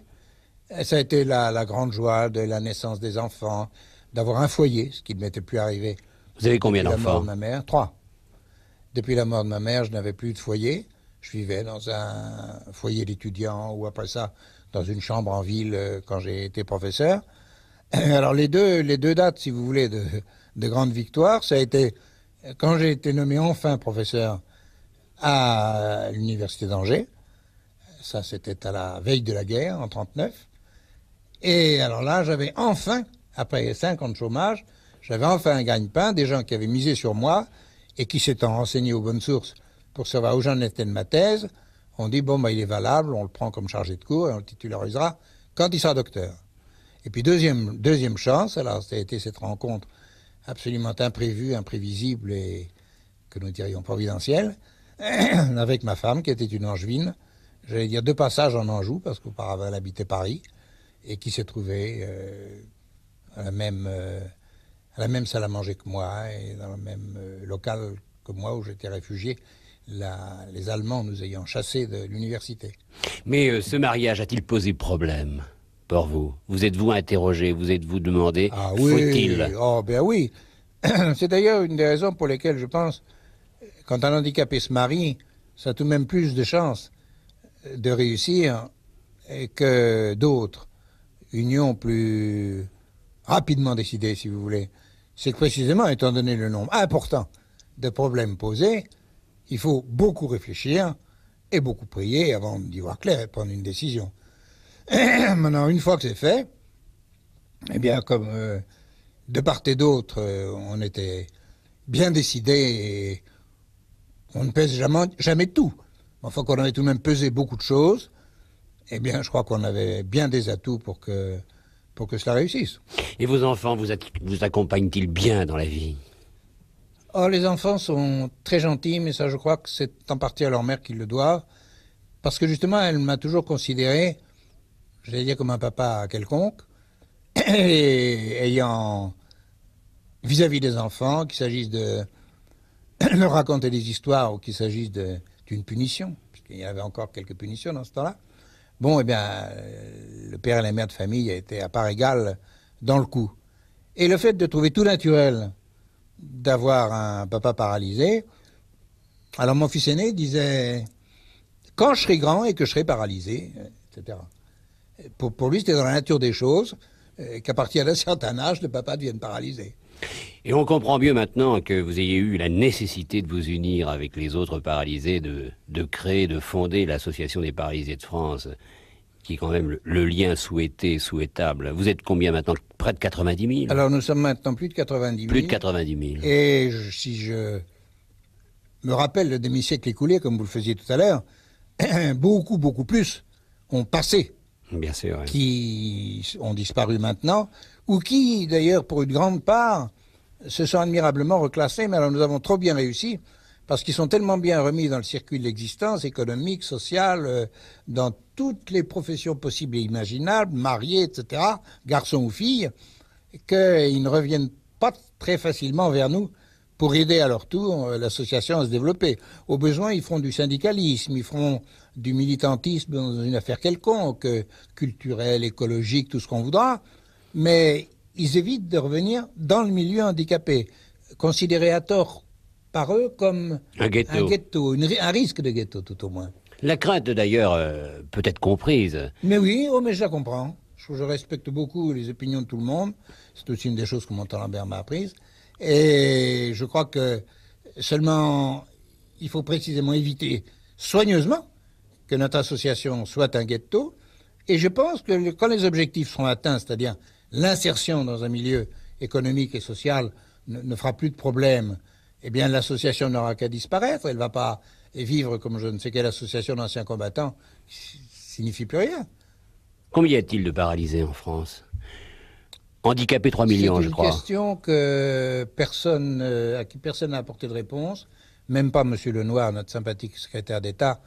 Ça a été la grande joie de la naissance des enfants, d'avoir un foyer, ce qui ne m'était plus arrivé. Vous avez combien d'enfants? Depuis la mort de ma mère, 3. Depuis la mort de ma mère, je n'avais plus de foyer. Je vivais dans un foyer d'étudiants ou après ça, dans une chambre en ville quand j'ai été professeur. Alors les deux dates, si vous voulez, de grandes victoires. Ça a été quand j'ai été nommé enfin professeur à l'université d'Angers. Ça, c'était à la veille de la guerre, en 1939. Et alors là, j'avais enfin, après 5 ans de chômage, j'avais enfin un gagne-pain, des gens qui avaient misé sur moi et qui s'étant renseignés aux bonnes sources pour savoir où j'en étais de ma thèse, on dit, bon, bah, il est valable, on le prend comme chargé de cours et on le titularisera quand il sera docteur. Et puis deuxième chance, alors ça a été cette rencontre absolument imprévue, imprévisible et que nous dirions providentielle, avec ma femme qui était une angevine, j'allais dire de passage en Anjou, parce qu'auparavant elle habitait Paris, et qui s'est trouvée à la même salle à manger que moi, et dans le même local que moi où j'étais réfugié, les Allemands nous ayant chassés de l'université. Mais ce mariage a-t-il posé problème pour vous? Vous êtes-vous interrogé? Vous êtes-vous demandé, Ah oui, faut-il? oh ben oui. C'est d'ailleurs une des raisons pour lesquelles je pense, quand un handicapé se marie, ça a tout de même plus de chances de réussir que d'autres unions plus rapidement décidées, si vous voulez. C'est que précisément, étant donné le nombre important de problèmes posés, il faut beaucoup réfléchir et beaucoup prier avant d'y voir clair et prendre une décision. Maintenant, une fois que c'est fait, eh bien, comme de part et d'autre, on était bien décidés et on ne pèse jamais tout. Enfin, qu'on avait tout de même pesé beaucoup de choses, eh bien, je crois qu'on avait bien des atouts pour que cela réussisse. Et vos enfants vous accompagnent-ils bien dans la vie? Oh, les enfants sont très gentils, mais ça, je crois que c'est en partie à leur mère qu'ils le doivent, parce que justement, elle m'a toujours considéré, j'allais dire comme un papa quelconque, et ayant vis-à-vis des enfants, qu'il s'agisse de leur raconter des histoires ou qu'il s'agisse d'une punition, puisqu'il y avait encore quelques punitions dans ce temps-là. Bon, eh bien, le père et la mère de famille étaient à part égale dans le coup. Et le fait de trouver tout naturel d'avoir un papa paralysé, alors mon fils aîné disait, quand je serai grand et que je serai paralysé, etc. Pour lui, c'était dans la nature des choses qu'à partir d'un certain âge, le papa devienne paralysé. Et on comprend mieux maintenant que vous ayez eu la nécessité de vous unir avec les autres paralysés, de créer, de fonder l'Association des paralysés de France, qui est quand même le lien souhaité, souhaitable. Vous êtes combien maintenant? Près de 90 000? Alors nous sommes maintenant plus de 90 000. Plus de 90 000. Et si je me rappelle le demi-siècle écoulé, comme vous le faisiez tout à l'heure, beaucoup plus ont passé. Bien sûr, oui. Qui ont disparu maintenant, ou qui, d'ailleurs, pour une grande part, se sont admirablement reclassés, mais alors nous avons trop bien réussi, parce qu'ils sont tellement bien remis dans le circuit de l'existence, économique, sociale, dans toutes les professions possibles et imaginables, mariés, etc., garçons ou filles, qu'ils ne reviennent pas très facilement vers nous pour aider à leur tour l'association à se développer. Au besoin, ils feront du syndicalisme, ils feront du militantisme dans une affaire quelconque, culturelle, écologique, tout ce qu'on voudra, mais ils évitent de revenir dans le milieu handicapé, considéré à tort par eux comme un ghetto, un risque de ghetto tout au moins. La crainte d'ailleurs peut être comprise. Mais oui, oh, mais je la comprends. Je respecte beaucoup les opinions de tout le monde. C'est aussi une des choses que Montan Lambert m'a apprises. Et je crois que seulement il faut précisément éviter soigneusement que notre association soit un ghetto. Et je pense que quand les objectifs seront atteints, c'est-à-dire l'insertion dans un milieu économique et social ne fera plus de problème, eh bien l'association n'aura qu'à disparaître. Elle ne va pas vivre comme je ne sais quelle association d'anciens combattants qui signifie plus rien. Combien y a-t-il de paralysés en France? Handicapés 3 millions, je crois. C'est une question que à qui personne n'a apporté de réponse, même pas M. Lenoir, notre sympathique secrétaire d'État,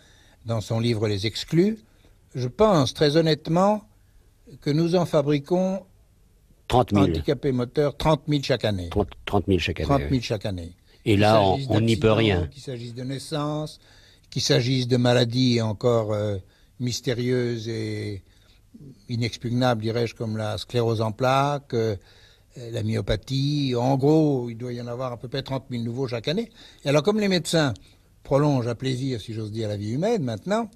dans son livre Les Exclus. Je pense très honnêtement que nous en fabriquons 30 000. Handicapés moteurs, 30 000 chaque année. 30 000 chaque année. 30 000 chaque année. Et là, on n'y peut rien. Qu'il s'agisse de naissance, qu'il s'agisse de maladies encore mystérieuses et inexpugnables, dirais-je, comme la sclérose en plaques, la myopathie. En gros, il doit y en avoir à peu près 30 000 nouveaux chaque année. Et alors, comme les médecins prolongent à plaisir, si j'ose dire, la vie humaine maintenant,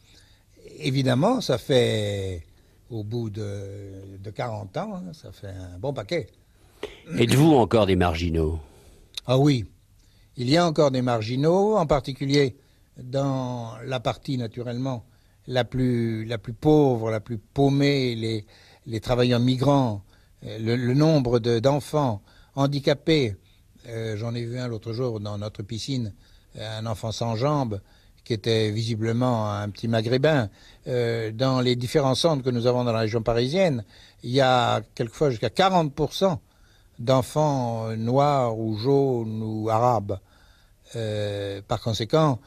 évidemment, ça fait, au bout de 40 ans, ça fait un bon paquet. Êtes-vous encore des marginaux? Ah oui, il y a encore des marginaux, en particulier dans la partie naturellement la plus pauvre, la plus paumée, les travailleurs migrants, le nombre d'enfants handicapés. J'en ai vu un l'autre jour dans notre piscine, un enfant sans jambes qui était visiblement un petit maghrébin. Dans les différents centres que nous avons dans la région parisienne, il y a quelquefois jusqu'à 40% d'enfants noirs ou jaunes ou arabes. Par conséquent,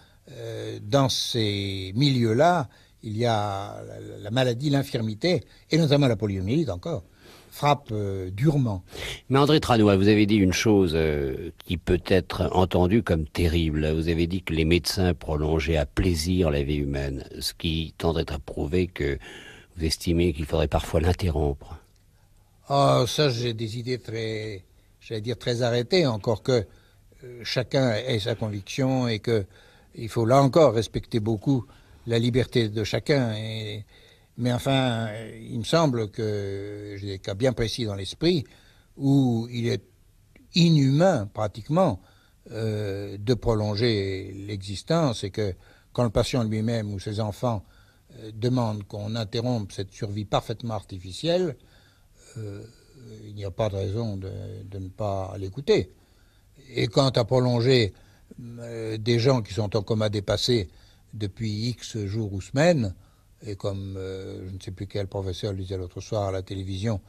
dans ces milieux-là, il y a la maladie, l'infirmité, et notamment la poliomyélite encore, frappe durement. Mais André Tranois, vous avez dit une chose qui peut être entendue comme terrible. Vous avez dit que les médecins prolongeaient à plaisir la vie humaine, ce qui tendrait à prouver que vous estimez qu'il faudrait parfois l'interrompre. Ah, ça, j'ai des idées très, j'allais dire très arrêtées, encore que chacun ait sa conviction et que il faut là encore respecter beaucoup la liberté de chacun. Mais enfin, il me semble que j'ai des cas bien précis dans l'esprit où il est inhumain pratiquement de prolonger l'existence et que quand le patient lui-même ou ses enfants demandent qu'on interrompe cette survie parfaitement artificielle, il n'y a pas de raison de ne pas l'écouter. Et quant à prolonger des gens qui sont en coma dépassé depuis X jours ou semaines, et comme je ne sais plus quel professeur le disait l'autre soir à la télévision,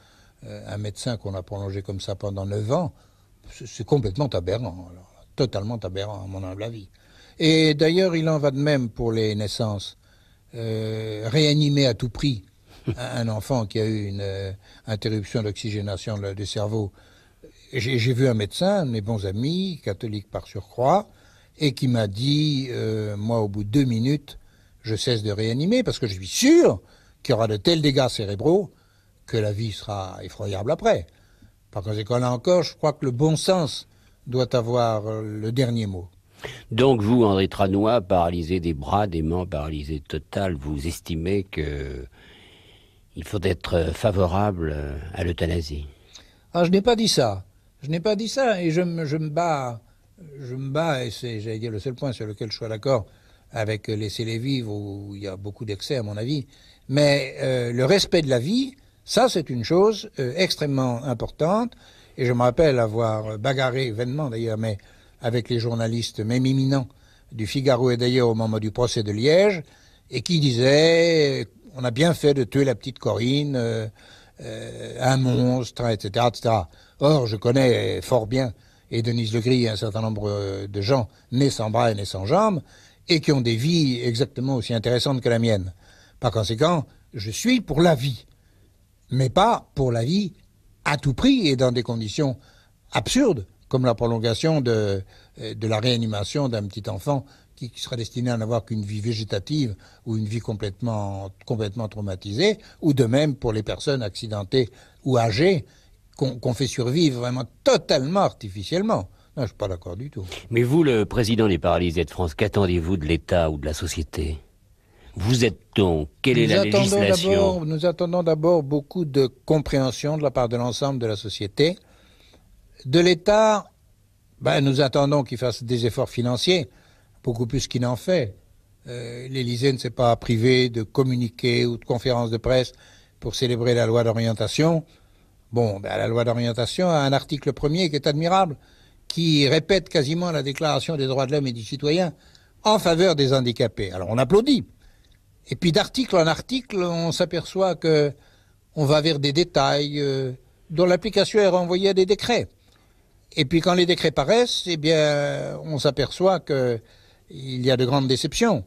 un médecin qu'on a prolongé comme ça pendant 9 ans, c'est complètement aberrant, alors, totalement aberrant à mon humble avis. Et d'ailleurs, il en va de même pour les naissances. Réanimer à tout prix un enfant qui a eu une interruption d'oxygénation du cerveau. J'ai vu un médecin, mes bons amis, catholique par surcroît, et qui m'a dit, moi, au bout de 2 minutes, je cesse de réanimer parce que je suis sûr qu'il y aura de tels dégâts cérébraux que la vie sera effroyable après. Par conséquent, là encore, je crois que le bon sens doit avoir le dernier mot. Donc vous, André Tranois, paralysé des bras, des mains, paralysé total, vous estimez que il faut être favorable à l'euthanasie? Ah, je n'ai pas dit ça. Je n'ai pas dit ça et je me bats, et c'est, j'allais dire, le seul point sur lequel je sois d'accord avec laisser-les vivre où il y a beaucoup d'excès à mon avis. Mais le respect de la vie, ça c'est une chose extrêmement importante et je me rappelle avoir bagarré, vainement d'ailleurs, mais avec les journalistes même éminents du Figaro et d'ailleurs au moment du procès de Liège et qui disaient on a bien fait de tuer la petite Corinne, un monstre, etc., etc. Or, je connais fort bien, et Denise Legris et un certain nombre de gens nés sans bras et nés sans jambes, et qui ont des vies exactement aussi intéressantes que la mienne. Par conséquent, je suis pour la vie, mais pas pour la vie à tout prix et dans des conditions absurdes, comme la prolongation de la réanimation d'un petit enfant qui sera destiné à n'avoir qu'une vie végétative ou une vie complètement traumatisée, ou de même pour les personnes accidentées ou âgées qu'on fait survivre vraiment totalement artificiellement. Non, je ne suis pas d'accord du tout. Mais vous, le président des Paralysés de France, qu'attendez-vous de l'État ou de la société? Vous êtes donc, quelle est la législation? Nous attendons d'abord beaucoup de compréhension de la part de l'ensemble de la société. De l'État, nous attendons qu'il fasse des efforts financiers, beaucoup plus qu'il n'en fait. L'Élysée ne s'est pas privé de communiqués ou de conférences de presse pour célébrer la loi d'orientation. La loi d'orientation a un article premier qui est admirable, qui répète quasiment la déclaration des droits de l'homme et du citoyen en faveur des handicapés. Alors on applaudit. Et puis d'article en article, on s'aperçoit que on va vers des détails dont l'application est renvoyée à des décrets. Et puis quand les décrets paraissent, on s'aperçoit qu'il y a de grandes déceptions.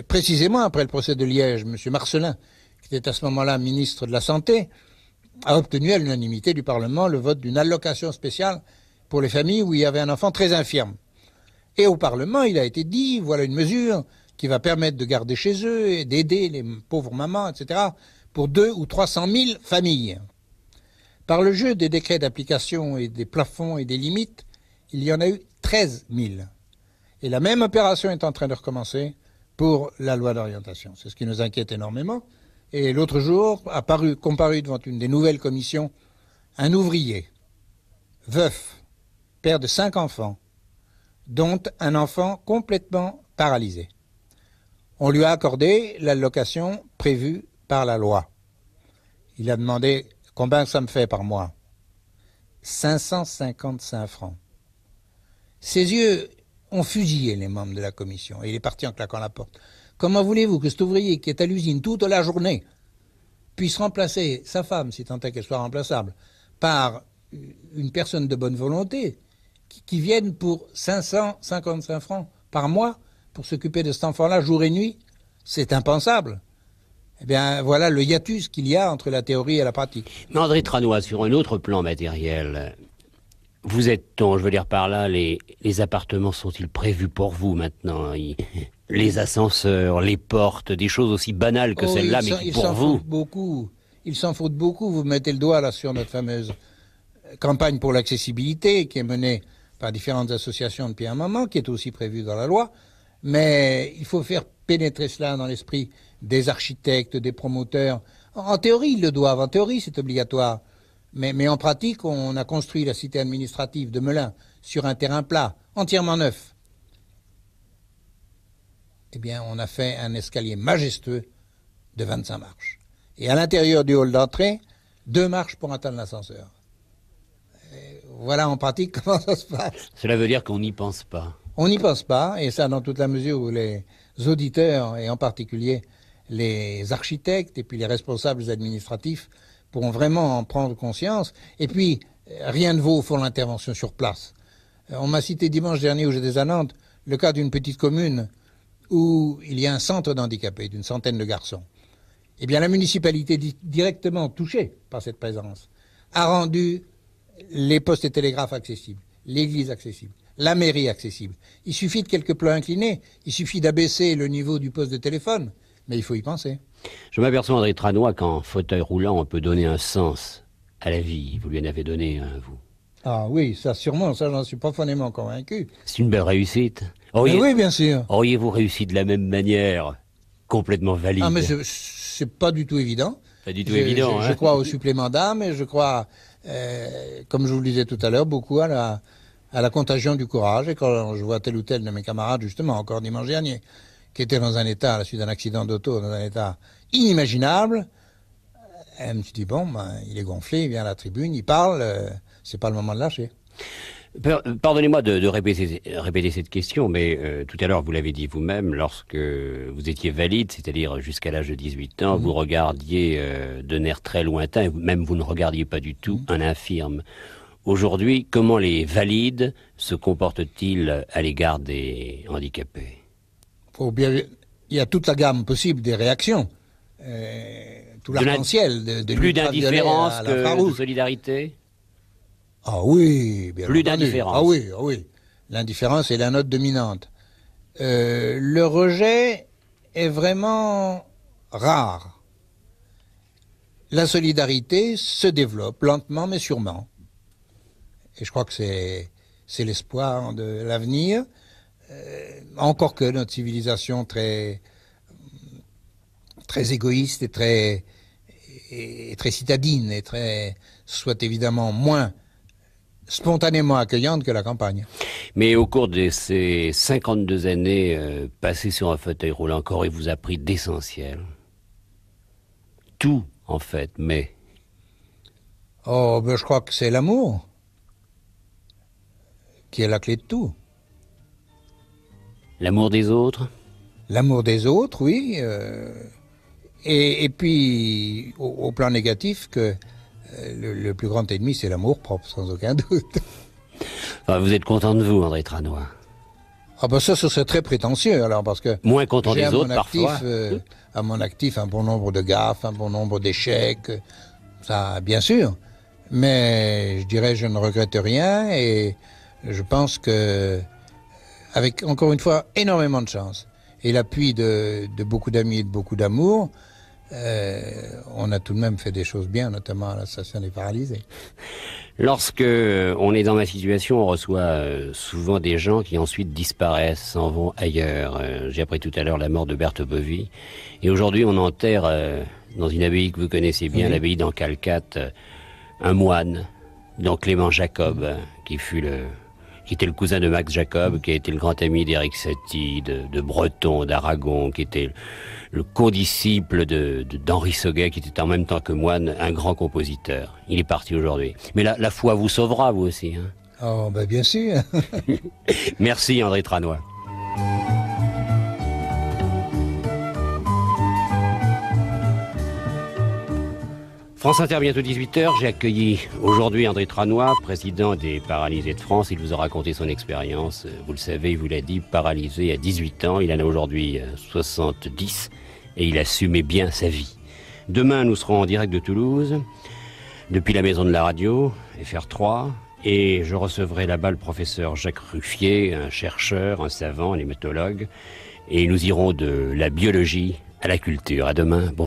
Précisément après le procès de Liège, M. Marcellin, qui était à ce moment-là ministre de la Santé, a obtenu à l'unanimité du Parlement le vote d'une allocation spéciale pour les familles où il y avait un enfant très infirme. Et au Parlement, il a été dit, voilà une mesure qui va permettre de garder chez eux et d'aider les pauvres mamans, etc., pour 200 ou 300 000 familles. Par le jeu des décrets d'application et des plafonds et des limites, il y en a eu 13 000. Et la même opération est en train de recommencer pour la loi d'orientation. C'est ce qui nous inquiète énormément. Et l'autre jour, a comparu devant une des nouvelles commissions un ouvrier veuf, père de 5 enfants, dont un enfant complètement paralysé. On lui a accordé l'allocation prévue par la loi. Il a demandé combien ça me fait par mois. 555 francs. Ses yeux ont fusillé les membres de la commission et il est parti en claquant la porte. Comment voulez-vous que cet ouvrier qui est à l'usine toute la journée puisse remplacer sa femme, si tant est qu'elle soit remplaçable, par une personne de bonne volonté qui vienne pour 555 francs par mois pour s'occuper de cet enfant-là jour et nuit? C'est impensable. Eh bien, voilà le hiatus qu'il y a entre la théorie et la pratique. Mais André Tranois, sur un autre plan matériel, vous êtes-on, je veux dire par là, les appartements sont-ils prévus pour vous maintenant? Les ascenseurs, les portes, des choses aussi banales que celles-là, mais qui pour vous... Ils s'en foutent beaucoup. Vous mettez le doigt là sur notre fameuse campagne pour l'accessibilité qui est menée par différentes associations depuis un moment, qui est aussi prévue dans la loi. Mais il faut faire pénétrer cela dans l'esprit des architectes, des promoteurs. En théorie, ils le doivent. En théorie, c'est obligatoire. Mais en pratique, on a construit la cité administrative de Melun sur un terrain plat, entièrement neuf. Eh bien, on a fait un escalier majestueux de 25 marches. Et à l'intérieur du hall d'entrée, 2 marches pour atteindre l'ascenseur. Voilà en pratique comment ça se passe. Cela veut dire qu'on n'y pense pas. On n'y pense pas, et ça dans toute la mesure où les auditeurs, et en particulier les architectes et puis les responsables administratifs, pourront vraiment en prendre conscience. Et puis, rien ne vaut au fond l'intervention sur place. On m'a cité dimanche dernier, où j'étais à Nantes, le cas d'une petite commune où il y a un centre d'handicapés, d'une centaine de garçons. Eh bien, la municipalité directement touchée par cette présence a rendu les postes et télégraphes accessibles, l'église accessible, la mairie accessible. Il suffit de quelques plats inclinés, il suffit d'abaisser le niveau du poste de téléphone, mais il faut y penser. Je m'aperçois, André Tranois, qu'en fauteuil roulant, on peut donner un sens à la vie. Vous lui en avez donné un, vous. Ah oui, ça sûrement, ça j'en suis profondément convaincu. C'est une belle réussite. Oui, bien sûr. Auriez-vous réussi de la même manière, complètement valide? Ah mais c'est pas du tout évident. Pas du tout évident, Je crois au supplément d'âme et je crois, comme je vous le disais tout à l'heure, beaucoup à la contagion du courage. Et quand je vois tel ou tel de mes camarades, justement, encore dimanche dernier, qui était dans un état, à la suite d'un accident d'auto, dans un état inimaginable, je me suis dit, bon, il est gonflé, il vient à la tribune, il parle, c'est pas le moment de lâcher. Pardonnez-moi de répéter cette question, mais tout à l'heure, vous l'avez dit vous-même, lorsque vous étiez valide, c'est-à-dire jusqu'à l'âge de 18 ans, vous regardiez d'un air très lointain, même vous ne regardiez pas du tout un infirme. Aujourd'hui, comment les valides se comportent-ils à l'égard des handicapés? Il y a toute la gamme possible des réactions, tout l'arc-en-ciel de plus d'indifférence que de de solidarité. Ah oui, bien plus entendu. d'indifférence. Ah oui. L'indifférence est la note dominante. Le rejet est vraiment rare. La solidarité se développe lentement mais sûrement. Et je crois que c'est l'espoir de l'avenir. Encore que notre civilisation très égoïste et très citadine et soit évidemment moins spontanément accueillante que la campagne. Mais au cours de ces 52 années passées sur un fauteuil roulant, qu'aurez-vous appris d'essentiel? Tout, en fait, mais... Oh, ben je crois que c'est l'amour qui est la clé de tout. L'amour des autres? L'amour des autres, oui. Et puis, au plan négatif, que le plus grand ennemi, c'est l'amour propre, sans aucun doute. Enfin, vous êtes content de vous, André Tranois? Ah ben ça serait très prétentieux, alors, parce que... Moins content des autres, parfois. À mon actif, un bon nombre de gaffes, un bon nombre d'échecs, ça, bien sûr. Mais je dirais, je ne regrette rien, et je pense que, avec, encore une fois, énormément de chance, et l'appui de beaucoup d'amis et de beaucoup d'amour, on a tout de même fait des choses bien, notamment à l'association des paralysés. Lorsque on est dans ma situation, on reçoit souvent des gens qui ensuite disparaissent, s'en vont ailleurs. J'ai appris tout à l'heure la mort de Berthe Bovy. Et aujourd'hui, on enterre dans une abbaye que vous connaissez bien, l'abbaye d'Ancalcat, un moine Donc Clément Jacob, qui était le cousin de Max Jacob, qui a été le grand ami d'Éric Satie, de Breton, d'Aragon, qui était le condisciple d'Henri Sauguet, qui était en même temps que moine un grand compositeur. Il est parti aujourd'hui. Mais la foi vous sauvera, vous aussi. Hein. Oh, ben bien sûr. Merci André Tranois. France Inter, bientôt 18h. J'ai accueilli aujourd'hui André Tranois, président des Paralysés de France. Il vous a raconté son expérience. Vous le savez, il vous l'a dit, paralysé à 18 ans. Il en a aujourd'hui 70 et il assumait bien sa vie. Demain, nous serons en direct de Toulouse, depuis la Maison de la Radio, FR3. Et je recevrai là-bas le professeur Jacques Ruffier, un chercheur, un savant, un hématologue. Et nous irons de la biologie à la culture. À demain. Bon.